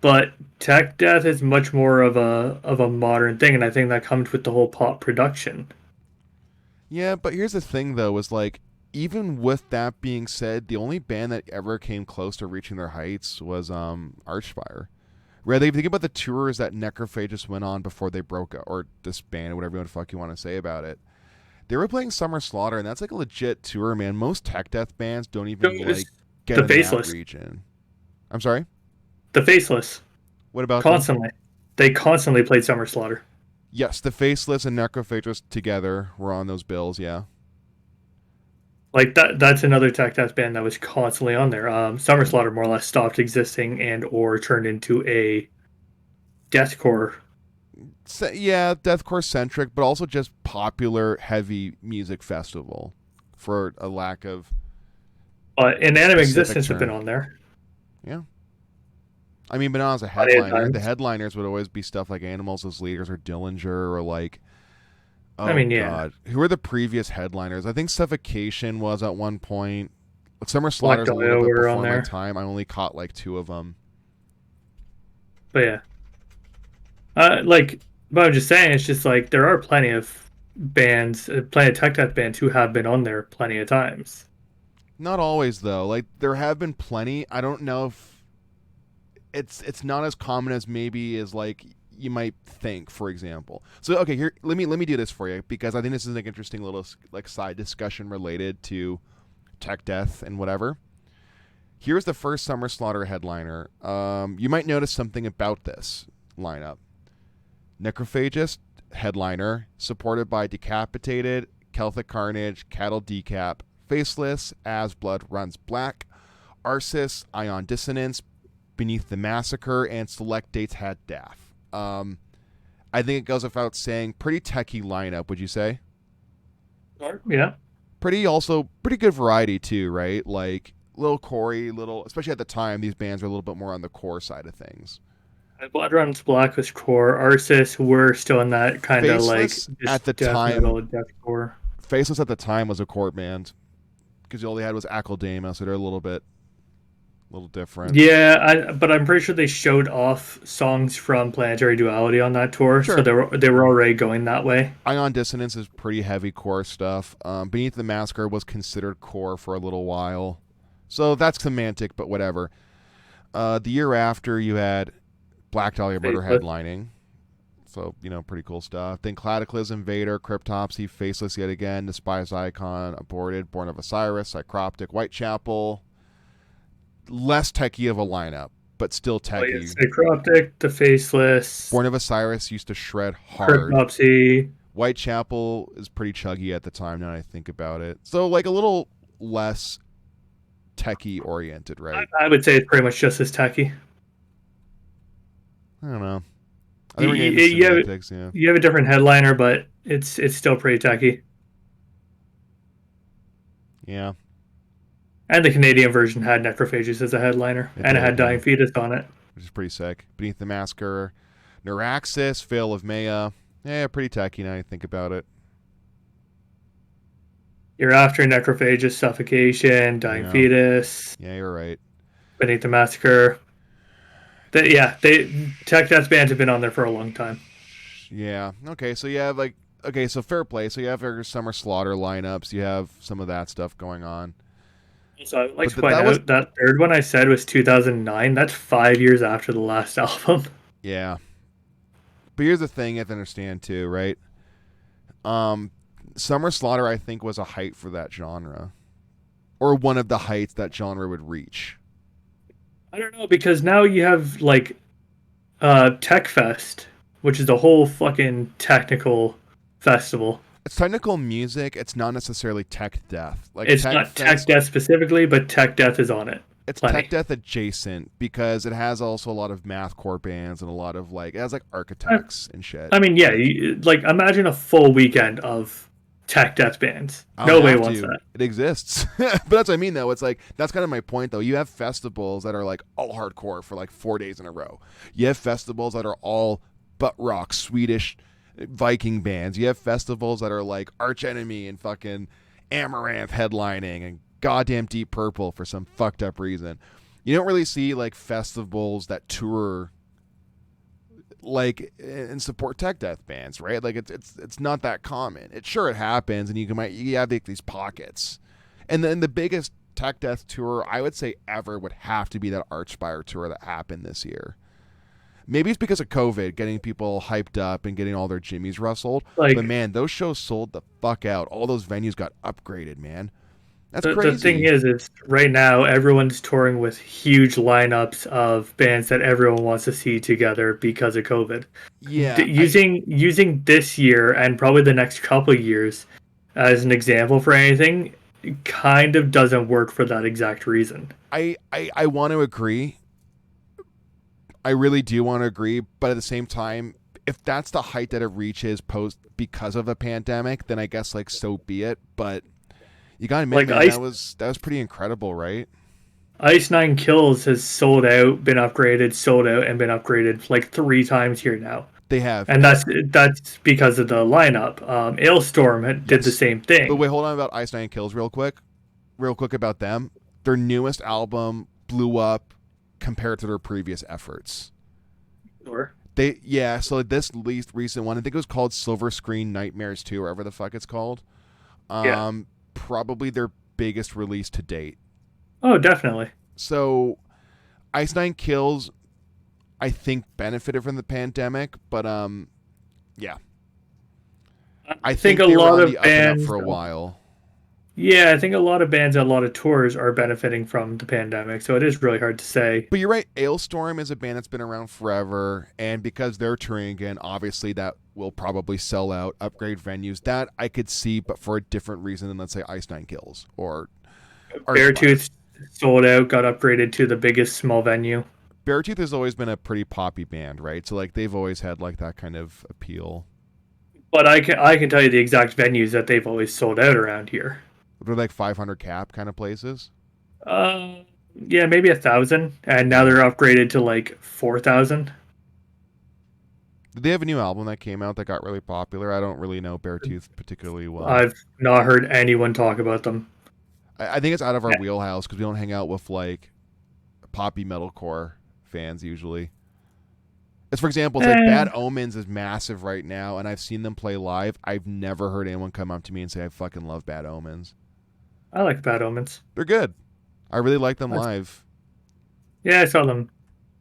But tech death is much more of a modern thing, and I think that comes with the whole pop production. Yeah, but here's the thing though, is like even with that being said, the only band that ever came close to reaching their heights was Archfire. Right, they think about the tours that Necrophagist went on before they broke up, or disbanded, whatever the fuck you want to say about it. They were playing Summer Slaughter, and that's like a legit tour, man. Most tech death bands don't even It's like get the in that faceless, region. I'm sorry. the faceless, What about them? constantly. They constantly played Summer Slaughter. Yes, the Faceless and Necrophagist together were on those bills. Yeah. Like that's another tech death band that was constantly on there. Summer Slaughter more or less stopped existing and or turned into a deathcore. Yeah, deathcore centric, but also just popular heavy music festival, for a lack of But a Inanimate specific Existence have been term. on there Yeah. I mean, but not as a plenty of headliner. The times. headliners would always be stuff like Animals as Leaders or Dillinger or like, I oh mean, yeah, god, who are the previous headliners? I think Suffocation was at one point. Summer Black Slaughter's a little Dahlia bit were on before my there. time. I only caught like two of them. But yeah, like, but I'm just saying, it's just like there are plenty of bands, plenty of tech death bands who have been on there plenty of times. Not always though. Like there have been plenty. I don't know if it's not as common as maybe as like you might think, for example. So okay, here let me do this for you because I think this is an interesting little like side discussion related to tech death and whatever. Here's the first Summer Slaughter headliner. You might notice something about this lineup. Necrophagist headliner, supported by Decapitated, Celtic Carnage, Cattle Decap, Faceless, As Blood Runs Black, Arsis, Ion Dissonance, Beneath the Massacre, and Select Dates had Daff. I think it goes without saying, pretty techie lineup, would you say? Sure. Yeah, Pretty good variety too, right? Like little Corey, little, especially at the time, these bands were a little bit more on the core side of things. Blood Runs Black was core. Arsis were still in that kind of like Faceless just at the death time, metal, deathcore. Faceless at the time was a core band because all they had was Akaldama, so they're a little different. Yeah, but I'm pretty sure they showed off songs from Planetary Duality on that tour, so Sure, they were already going that way. Ion Dissonance is pretty heavy core stuff. Beneath the Massacre was considered core for a little while, so that's semantic, but whatever. The year after, you had Black Dahlia Murder Faceless. headlining, so pretty cool stuff. Then Cataclysm, Vader, Cryptopsy, Faceless yet again, Despised Icon, Aborted, Born of Osiris, Psychroptic, Whitechapel. Less techie of a lineup, but still Oh yeah, techie. Necroptic, the Faceless, Born of Osiris used to shred hard. Cryptopsy. Whitechapel is pretty chuggy at the time now that I think about it. So like a little less techie oriented, right? I would say it's pretty much just as techy. I don't know. I You, think we're getting you, into you have semantics, yeah. you have a different headliner, but it's still pretty techy. Yeah, And the Canadian version had Necrophagist as a headliner, it and it did, had yeah. Dying Fetus on it. Which is pretty sick. Beneath the Massacre. Neuraxis, Veil of Maya. Yeah, pretty techy now you think about it. You're after Necrophagist, Suffocation, Dying Yeah. Fetus, Yeah, you're right. Beneath the Massacre. They tech death bands have been on there for a long time. Yeah. Okay, so you have like okay, so fair play. So you have your summer slaughter lineups. You have some of that stuff going on. So I'd like But to point that was out that third one I said was 2009. That's 5 years after the last album. yeah. But here's the thing you have to understand too, right? Um, Summer Slaughter I think was a height for that genre, or one of the heights that genre would reach. I don't know because now you have like Tech Fest, which is the whole fucking technical festival. It's technical music. It's not necessarily tech death. Like It's Tech not Tech Fest, Death specifically, but Tech Death is on it. it's tech Plenty. death adjacent because it has also a lot of mathcore bands and a lot of like it has like I, architects and shit. I mean, yeah, Like like imagine a full weekend of Tech Death bands. I don't Nobody have wants to. that. It exists. But that's what I mean though. It's like that's kind of my point though. You have festivals that are like all hardcore for like 4 days in a row. You have festivals that are all butt rock Swedish Viking bands. You have festivals that are like Arch Enemy and fucking Amaranth headlining and goddamn Deep Purple for some fucked up reason. You don't really see like festivals that tour like and support tech death bands, right? Like it's not that common. It happens, and you have like these pockets, and then the biggest tech death tour I would say ever would have to be that Archspire tour that happened this year. Maybe it's because of COVID, getting people hyped up and getting all their jimmies rustled. But Like man, those shows sold the fuck out. All those venues got upgraded, man. That's the thing crazy. is right now everyone's touring with huge lineups of bands that everyone wants to see together because of COVID. Yeah, Using this year and probably the next couple of years as an example for anything kind of doesn't work for that exact reason. I want to agree. I really do want to agree, but at the same time, if that's the height that it reaches post because of a pandemic, then I guess like so be it. But you gotta admit, Like man, that was pretty incredible, right? Ice Nine Kills has sold out, been upgraded, sold out, and been upgraded like 3 times here now, They have, and that's because of the lineup. Did the yes. same But thing. wait, hold on about Ice Nine Kills real quick about them. Their newest album blew up compared to their previous efforts. Sure. So this least recent one, I think it was called Silver Screen Nightmares 2, or whatever the fuck it's called. Yeah. Probably their biggest release to date. Oh, definitely. So Ice Nine Kills, I think, benefited from the pandemic, but yeah, I I think think a they were lot on of the up and up bands. for a while. Yeah, I think a lot of bands and a lot of tours are benefiting from the pandemic, so it is really hard to say. But you're right, Ailstorm is a band that's been around forever, and because they're touring again, obviously that will probably sell out, upgrade venues. That I could see, but for a different reason than let's say Ice Nine Kills or Archspire. Beartooth sold out, got upgraded to the biggest small venue. Beartooth has always been a pretty poppy band, right? So like they've always had like that kind of appeal. But I can tell you the exact venues that they've always sold out around here. They're like 500 cap kind of places. Yeah, maybe 1,000, and now Yeah. they're upgraded to like 4,000. Did they have a new album that came out that got really popular? I don't really know Beartooth particularly well. I've not heard anyone talk about them. I think it's out of our Yeah. wheelhouse because we don't hang out with like poppy metalcore fans usually. As for example, it's like Eh, Bad Omens is massive right now, and I've seen them play live. I've never heard anyone come up to me and say I fucking love Bad Omens. I like Bad Omens. They're good. I really like them That's, live. yeah, I saw them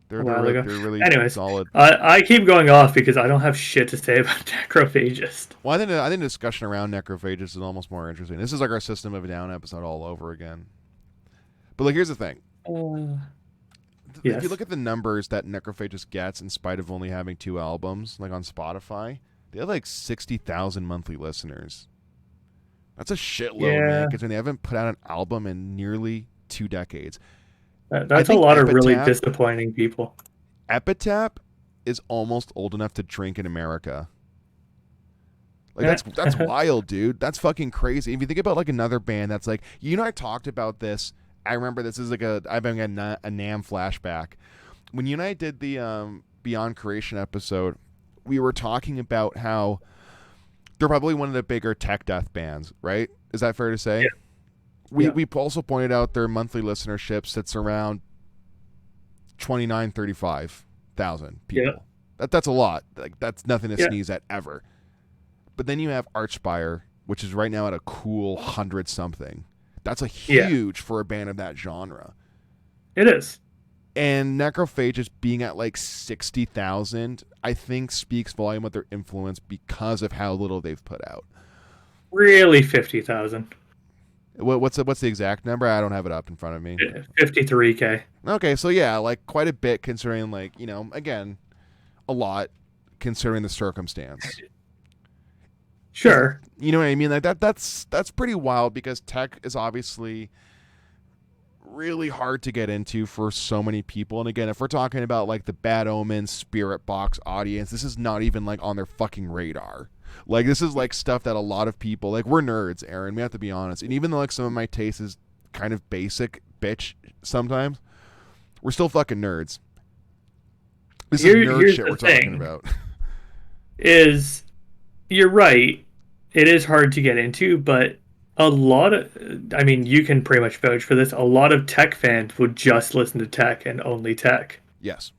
They're a they're while re- ago. they're really Anyways, solid. I keep going off because I don't have shit to say about Necrophagist. Well, I think the discussion around Necrophagist is almost more interesting. This is like our System of a Down episode all over again. But like, here's the thing: if you Yes. look at the numbers that Necrophagist gets, in spite of only having 2 albums, like on Spotify, they have like 60,000 monthly listeners. That's a shitload, man. Yeah, Because they haven't put out an album in nearly 2 decades. I that's a think lot of really disappointing people. Epitaph is almost old enough to drink in America. Like Yeah. that's wild, dude. That's fucking crazy. If you think about like another band that's like you and I talked about this. I remember this is like I've been getting a Nam flashback. When you and I did the Beyond Creation episode, we were talking about how they're probably one of the bigger tech death bands, right? Is that fair to say? Yeah. We Yeah. we also pointed out their monthly listenership sits around 29,000-35,000 Yeah. people. That's a lot. Like that's nothing to Yeah. sneeze at ever. But then you have Archspire, which is right now at a cool 100 something. That's a Yeah. huge for a band of that genre. It is. And Necrophagist being at like 60,000, I think speaks volume of their influence because of how little they've put out. Really 50,000. What's the exact number? I don't have it up in front of me. 53K. Okay, so yeah, like quite a bit considering, like, again, a lot considering the circumstance. Sure. You know what I mean? Like that's pretty wild because tech is obviously really hard to get into for so many people. And again, if we're talking about like the Bad Omens Spirit Box audience, this is not even like on their fucking radar. Like this is like stuff that a lot of people, like, we're nerds, Aaron, we have to be honest. And even though like some of my taste is kind of basic bitch sometimes, we're still fucking nerds. This is nerd Here's shit the we're talking thing about. is you're right. It is hard to get into, but a lot of, I mean, you can pretty much vouch for this. A lot of tech fans would just listen to tech and only tech. Yes.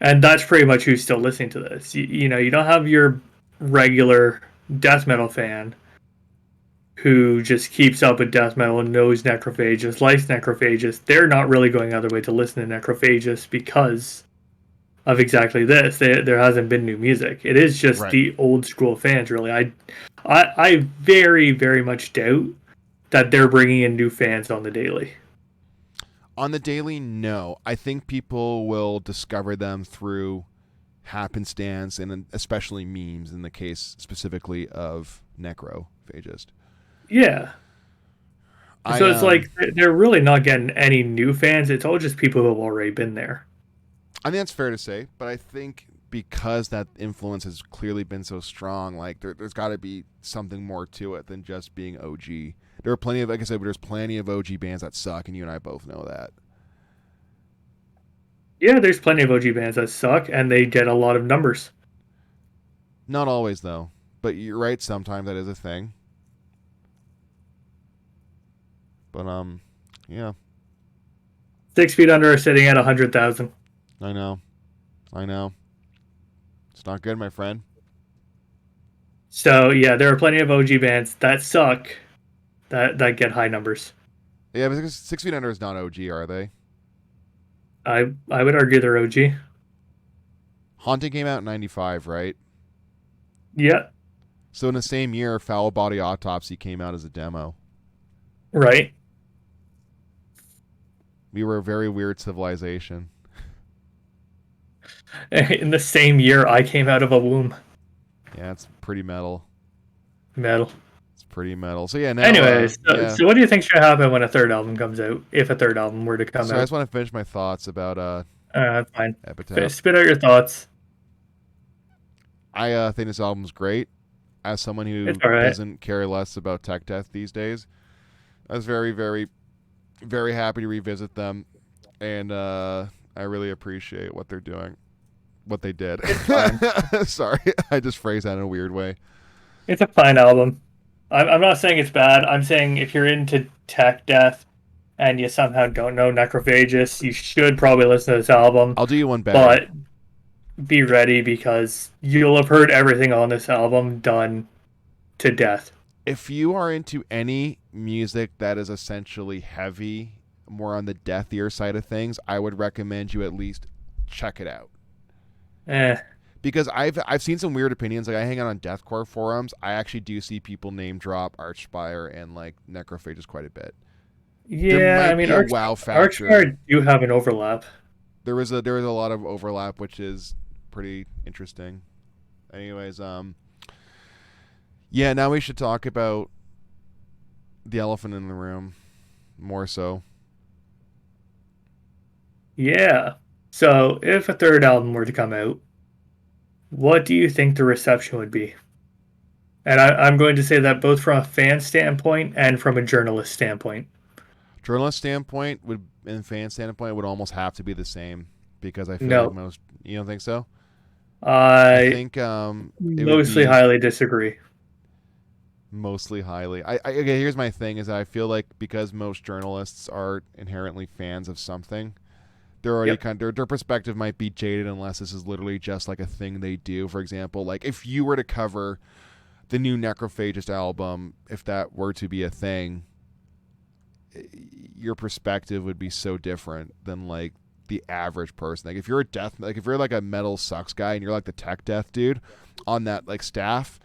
And that's pretty much who's still listening to this. You don't have your regular death metal fan who just keeps up with death metal and knows Necrophagist, likes Necrophagist. They're not really going out of their way to listen to Necrophagist because of exactly this. There hasn't been new music. It is just Right. the old school fans, really. I very, very much doubt that they're bringing in new fans on the daily. On the daily, no. I think people will discover them through happenstance and especially memes in the case specifically of Necrophagist. Yeah. So it's like they're really not getting any new fans. It's all just people who have already been there. I think that's fair to say, but I think because that influence has clearly been so strong, like there's got to be something more to it than just being OG. There are plenty of, like I said, there's plenty of OG bands that suck, and you and I both know that. Yeah, there's plenty of OG bands that suck, and they get a lot of numbers. Not always, though. But you're right, sometimes that is a thing. But, yeah. 6 Feet Under are sitting at 100,000. I know. It's not good, my friend. So, yeah, there are plenty of OG bands that suck that get high numbers. Yeah, but 6 Feet Under is not OG, are they? I would argue they're OG. Haunting came out in 95, right? Yeah, So in the same year, Foul Body Autopsy came out as a demo. right. We were a very weird civilization. In the same year, I came out of a womb. Yeah, it's pretty metal. Metal. It's pretty metal. So yeah, now... Anyways, yeah. so what do you think should happen when a third album comes out? If a third album were to come So I out? just want to finish my thoughts about Fine. Epitaph. Spit out your thoughts. I think this album's great. As someone who It's all right. doesn't care less about tech death these days, I was very, very, very happy to revisit them, and I really appreciate what they're doing, what they did. Sorry, I just phrased that in a weird way. It's a fine album. I'm not saying it's bad. I'm saying if you're into tech death and you somehow don't know Necrophagist, you should probably listen to this album. I'll do you one better. But be ready because you'll have heard everything on this album done to death. If you are into any music that is essentially heavy, more on the deathier side of things, I would recommend you at least check it out. Because I've seen some weird opinions. Like I hang out on deathcore forums. I actually do see people name drop Archspire and like Necrophagist quite a bit. Yeah, I mean, wow factor. Archspire do have an overlap. There was a lot of overlap, which is pretty interesting. Anyways, yeah, now we should talk about the elephant in the room more so. Yeah. So if a third album were to come out, what do you think the reception would be? And I'm going to say that both from a fan standpoint and from a journalist standpoint. Journalist standpoint and fan standpoint would almost have to be the same because I feel like No, most, you don't think so? I I think it would mostly be highly disagree. mostly highly. Okay, here's my thing is that I feel like because most journalists are inherently fans of something, they're already Yep. kind of, their perspective might be jaded unless this is literally just like a thing they do. For example, like if you were to cover the new Necrophagist album, if that were to be a thing, your perspective would be so different than like the average person. Like if you're a death, like if you're like a metal sucks guy and you're like the tech death dude on that like staff,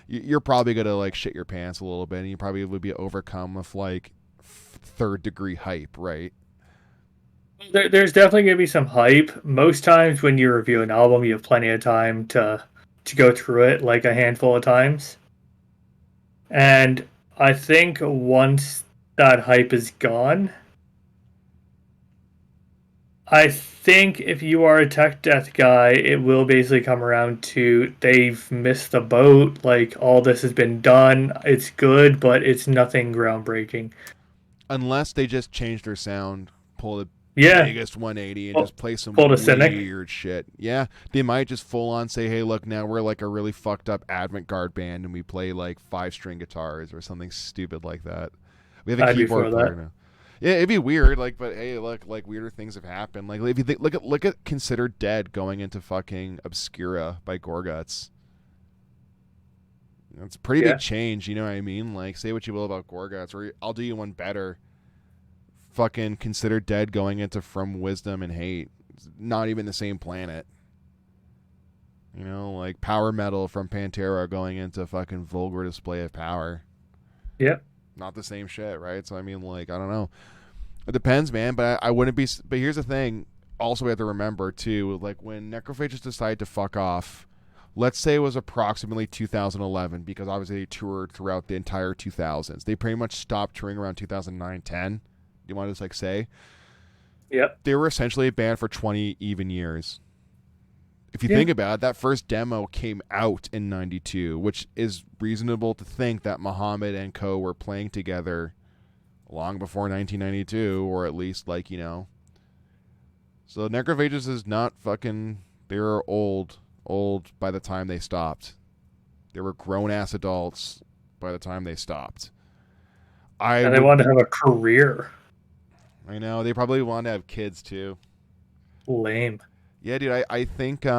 you're probably gonna like shit your pants a little bit, and you probably would be overcome with like third degree hype, right? There's definitely gonna be some hype. Most times when you review an album, you have plenty of time to go through it, like a handful of times. And I think once that hype is gone, I think if you are a tech death guy, it will basically come around to they've missed the boat. Like all this has been done. It's good, but it's nothing groundbreaking. Unless they just change their sound, pull the Yeah, biggest 180 and pull, just play some pull the cynic. weird shit. Yeah, they might just full on say, "Hey, look, now we're like a really fucked up avant-garde band and we play like 5-string guitars or something stupid like that. We have a I'd be keyboard for player that. now." Yeah, it'd be weird, like, but hey, look, like weirder things have happened. Like, if you look at Considered Dead going into fucking Obscura by Gorguts. It's a pretty big Yeah. change, you know what I mean? Like, say what you will about Gorguts, or I'll do you one better. Fucking Considered Dead going into From Wisdom and Hate. It's not even the same planet. You know, like Power Metal from Pantera going into fucking Vulgar Display of Power. Yeah. Not the same shit, right? So I mean, like, I don't know. It depends, man. But I wouldn't be. But here's the thing. Also, we have to remember too. Like when Necrophagists decided to fuck off. Let's say it was approximately 2011, because obviously they toured throughout the entire 2000s. They pretty much stopped touring around 2009, 10. You want to just like say Yep. they were essentially a band for 20 even years. If you Yeah. think about it, that first demo came out in 92, which is reasonable to think that Muhammad and co were playing together long before 1992, or at least, like, you know. So Necrophagist is not fucking. They were old by the time they stopped. They were grown ass adults by the time they stopped. I And they would want to be. have a career. I know, they probably want to have kids too. Lame. Yeah, dude, I think if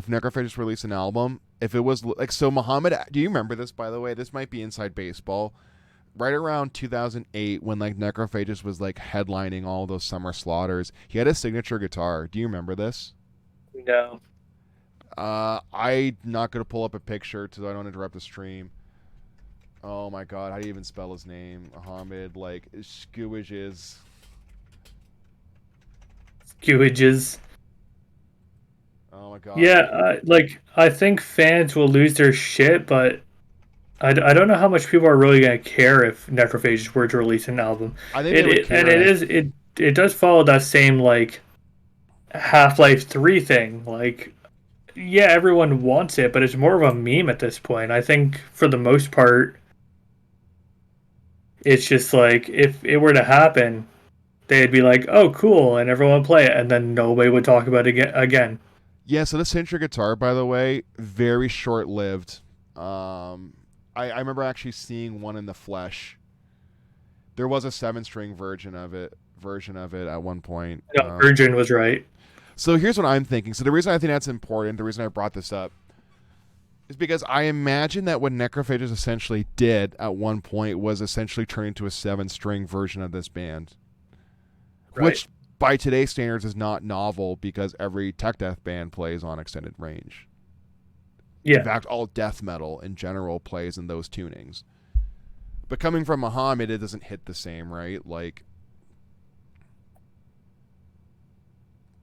Necrophagist released an album, if it was like, so Muhammad, do you remember this, by the way? This might be inside baseball. Right around 2008, when like Necrophagist was like headlining all those summer slaughters, he had a signature guitar. Do you remember this? No. I'm not gonna pull up a picture so I don't interrupt the stream. Oh my god, how do you even spell his name? Muhammad, like Skewiges. Skewages. Oh my god, Yeah, like I think fans will lose their shit, but I don't know how much people are really gonna care if Necrophages were to release an album. I think they It, would it and care, and it is it does follow that same like Half-Life 3 thing. Like yeah, everyone wants it, but it's more of a meme at this point. I think for the most part, it's just like if it were to happen, they'd be like, "Oh, cool," and everyone would play it, and then nobody would talk about it again. yeah. So the signature guitar, by the way, very short lived. I remember actually seeing one in the flesh. There was a 7-string version of it at one point. No, Virgin was right. So here's what I'm thinking. So the reason I think that's important, the reason I brought this up, is because I imagine that what Necrophagist essentially did at one point was essentially turn into a 7-string version of this band, Right. which by today's standards is not novel because every tech death band plays on extended range. In Yeah. fact, all death metal in general plays in those tunings. But coming from Muhammad, it doesn't hit the same, right? Like,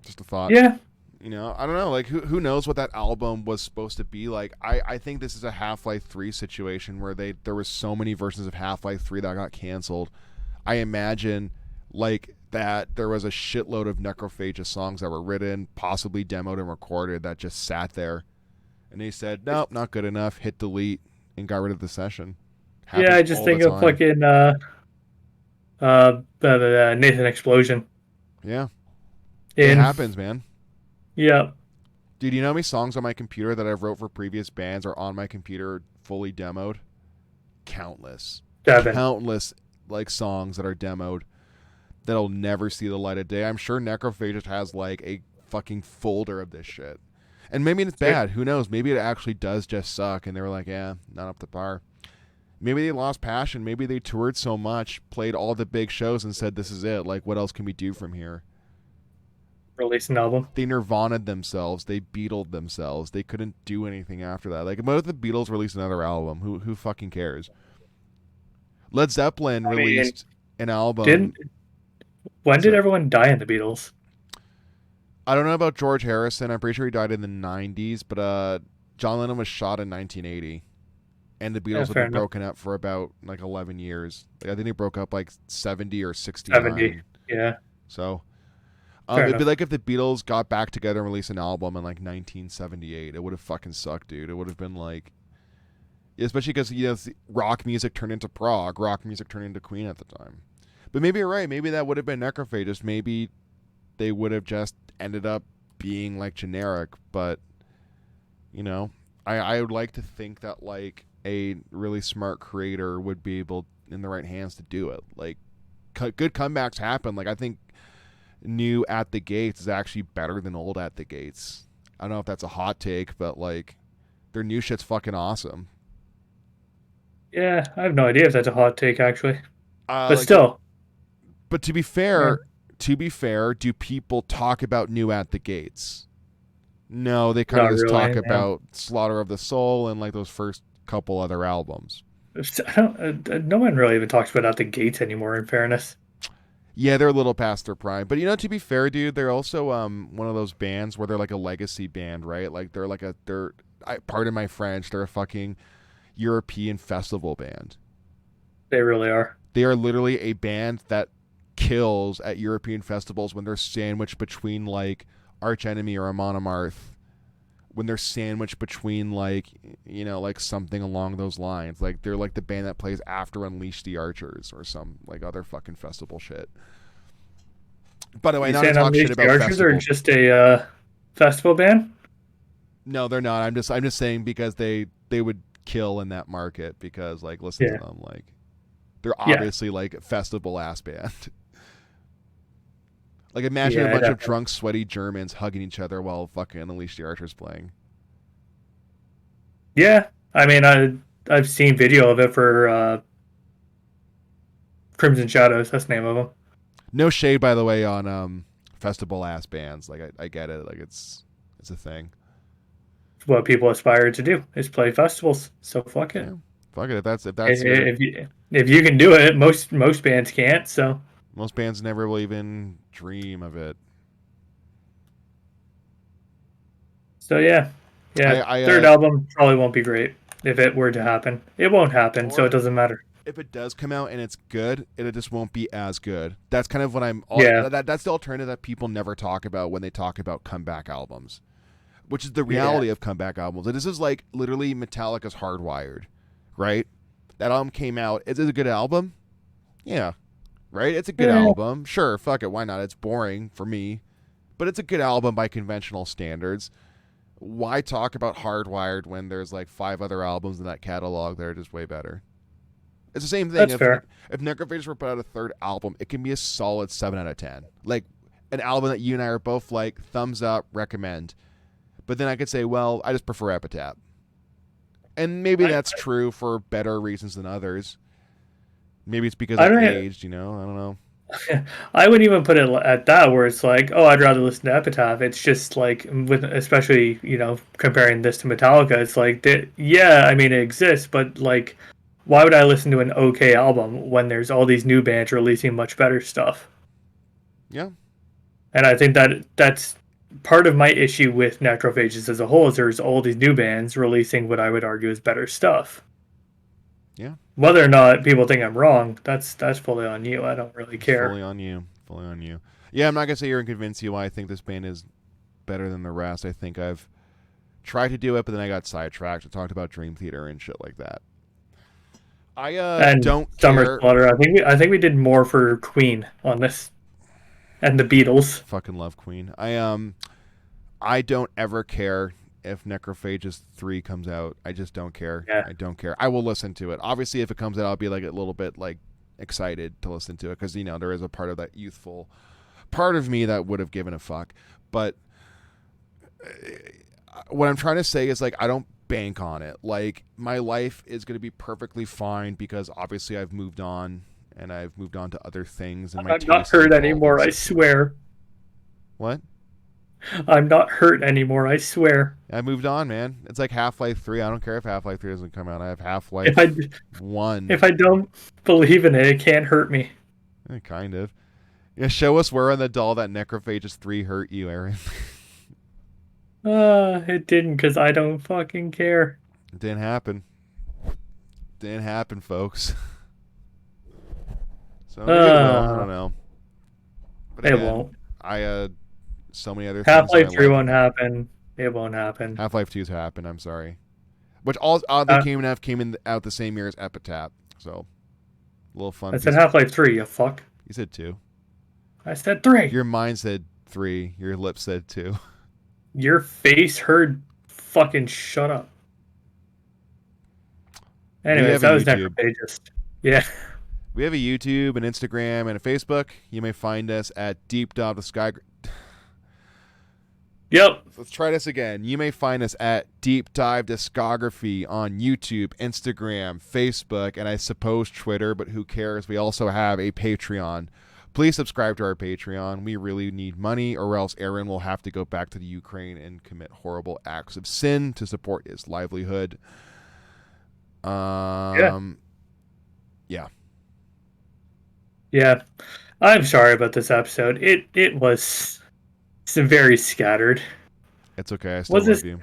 just a thought. Yeah. You know, I don't know. Like, who knows what that album was supposed to be like? I think this is a Half-Life 3 situation where there was so many versions of Half-Life 3 that got canceled. I imagine, like, that there was a shitload of Necrophagist songs that were written, possibly demoed and recorded, that just sat there. And they said, nope, not good enough, hit delete, and got rid of the session. Yeah, Happens I just all the think of time. fucking Nathan Explosion Yeah, it in happens, man. Yeah, Dude, you know how many songs on my computer that I've wrote for previous bands are on my computer fully demoed? Countless. Devin. Countless like songs that are demoed that'll never see the light of day. I'm sure Necrophagist has like a fucking folder of this shit. And maybe it's bad. Who knows? Maybe it actually does just suck and they were like, yeah, not up to par. Maybe they lost passion. Maybe they toured so much, played all the big shows and said, this is it. Like, what else can we do from here? Release an album. They Nirvana'd themselves. They Beatled themselves. They couldn't do anything after that. Like, what if the Beatles released another album? Who fucking cares? Led Zeppelin I mean, released an album. didn't when did Sorry. everyone die in the Beatles? I don't know about George Harrison. I'm pretty sure he died in the 90s, but John Lennon was shot in 1980. And the Yeah, Beatles have fair been enough. broken up for about like 11 years. Like, I think they broke up like 70 or 70. 69. Yeah, So fair it'd be enough. like if the Beatles got back together and released an album in like 1978. It would have fucking sucked, dude. It would have been like, especially because rock music turned into prog, rock music turned into Queen at the time. But maybe you're right. Maybe that would have been Necrophagist. Maybe they would have just ended up being like generic. But I would like to think that like a really smart creator would be able in the right hands to do it. Like good comebacks happen. Like I think new At the Gates is actually better than old At the Gates. I don't know if that's a hot take, but like their new shit's fucking awesome. Yeah, I have no idea if that's a hot take actually, but Like, still, but yeah, to be fair, do people talk about new At the Gates? No, they kind of not just talk really. Yeah. about Slaughter of the Soul and like those first couple other albums. I don't. No one really even talks about out the gates anymore. In fairness, Yeah, they're a little past their prime, but to be fair, dude, they're also one of those bands where they're like a legacy band, right? Like pardon my French, they're a fucking European festival band. they really are. They are literally a band that kills at European festivals when they're sandwiched between like Arch Enemy or Amon Amarth. When they're sandwiched between like like something along those lines. Like they're like the band that plays after Unleash the Archers or some like other fucking festival shit. By the way, You not to saying talk shit Unleash the about Archers are festival. just a festival band? No, they're not. I'm just saying because they would kill in that market because like listen to Yeah, them like they're yeah, obviously like a festival ass band. Like imagine a yeah, bunch of definitely. drunk, sweaty Germans hugging each other while fucking Unleash the Archers playing. Yeah, I mean, I've seen video of it for Crimson Shadows. That's the name of them. No shade, by the way, on festival ass bands. Like I get it. Like it's a thing. It's what people aspire to do is play festivals. So fuck it. Yeah, fuck it. If that's your If you can do it, most bands can't. So most bands never will even dream of it. yeah, I yeah. I Third album probably won't be great if it were to happen. It won't happen, so it or doesn't matter. if it does come out and it's good, it just won't be as good. That's kind of what Yeah, that's the alternative that people never talk about when they talk about comeback albums, which is the yeah, reality of comeback albums. And this is like literally Metallica's Hardwired, right? That album came out. Is it a good album? Yeah, right? It's a good yeah. album. Sure, fuck it, why not? It's boring for me, but it's a good album by conventional standards. Why talk about Hardwired when there's like five other albums in that catalog that are just way better? It's the same thing. That's If fair. Necrophagist were put out a third album, it can be a solid 7 out of 10. Like an album that you and I are both like thumbs up, recommend. But then I could say, well, I just prefer Epitaph, and maybe I that's true for better reasons than others. Maybe it's because I I don't. aged. I don't know. I wouldn't even put it at that where it's like, oh, I'd rather listen to Epitaph. It's just like with especially comparing this to Metallica, it's like yeah, I mean it exists, but like, why would I listen to an okay album when there's all these new bands releasing much better stuff? Yeah, And I think that's part of my issue with Necrophages as a whole is there's all these new bands releasing what I would argue is better stuff. yeah. Whether or not people think I'm wrong, that's fully on you. I don't really It's care. fully on you. Fully on you. Yeah, I'm not gonna say here and convince you why I think this band is better than the rest. I think I've tried to do it, but then I got sidetracked. I talked about Dream Theater and shit like that. I And don't Summer care. Slaughter, I think we did more for Queen on this and the Beatles. Fucking love Queen. I don't ever care if Necrophagist 3 comes out. I just don't care. Yeah. I don't care. I will listen to it. Obviously, if it comes out, I'll be like a little bit like excited to listen to it because there is a part of that youthful part of me that would have given a fuck. But what I'm trying to say is like I don't bank on it. Like my life is going to be perfectly fine because obviously I've moved on and I've moved on to other things and my I'm not tastes have hurt evolved anymore, and I stuff. swear. What? I'm not hurt anymore, I swear. I moved on, man. It's like Half-Life 3. I don't care if Half-Life 3 doesn't come out. I have If I Half-Life 1. if I don't believe in it, it can't hurt me. Kind of. Yeah, show us where on the doll that Necrophagist 3 hurt you, Aaron. It didn't because I don't fucking care. It didn't happen. Didn't happen, folks. So maybe it will. I don't know. But It again, won't. I so many other things in Half-Life my 3 life. won't happen. It won't happen. Half-Life 2's happened. I'm sorry. Which all oddly Uh, came out the same year as Epitaph. So a little fun. I said Half-Life 3, you fuck. You said 2. I said 3. Your mind said 3. Your lips said 2. Your face heard fucking shut up. Anyways, that was Necrophagist. Yeah. We have a YouTube, an Instagram, and a Facebook. You may find us at Deep Dive the Sky. Yep. Let's try this again. You may find us at Deep Dive Discography on YouTube, Instagram, Facebook, and I suppose Twitter, but who cares? We also have a Patreon. Please subscribe to our Patreon. We really need money, or else Aaron will have to go back to the Ukraine and commit horrible acts of sin to support his livelihood. Yeah. Yeah. I'm sorry about this episode. It was very scattered. It's okay. I still love you.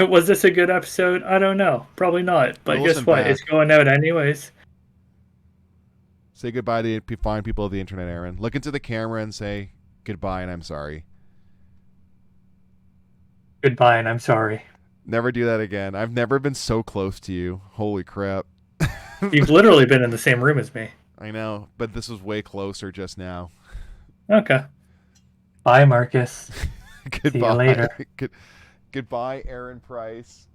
Was this a good episode? I don't know. Probably not. But guess what? It's going out anyways. Say goodbye to the fine people of the internet, Aaron. Look into the camera and say goodbye and I'm sorry. Goodbye and I'm sorry. Never do that again. I've never been so close to you. Holy crap. You've literally been in the same room as me. I know, but this was way closer just now. Okay. Bye, Marcus. Goodbye. See you later. Goodbye, Aaron Price.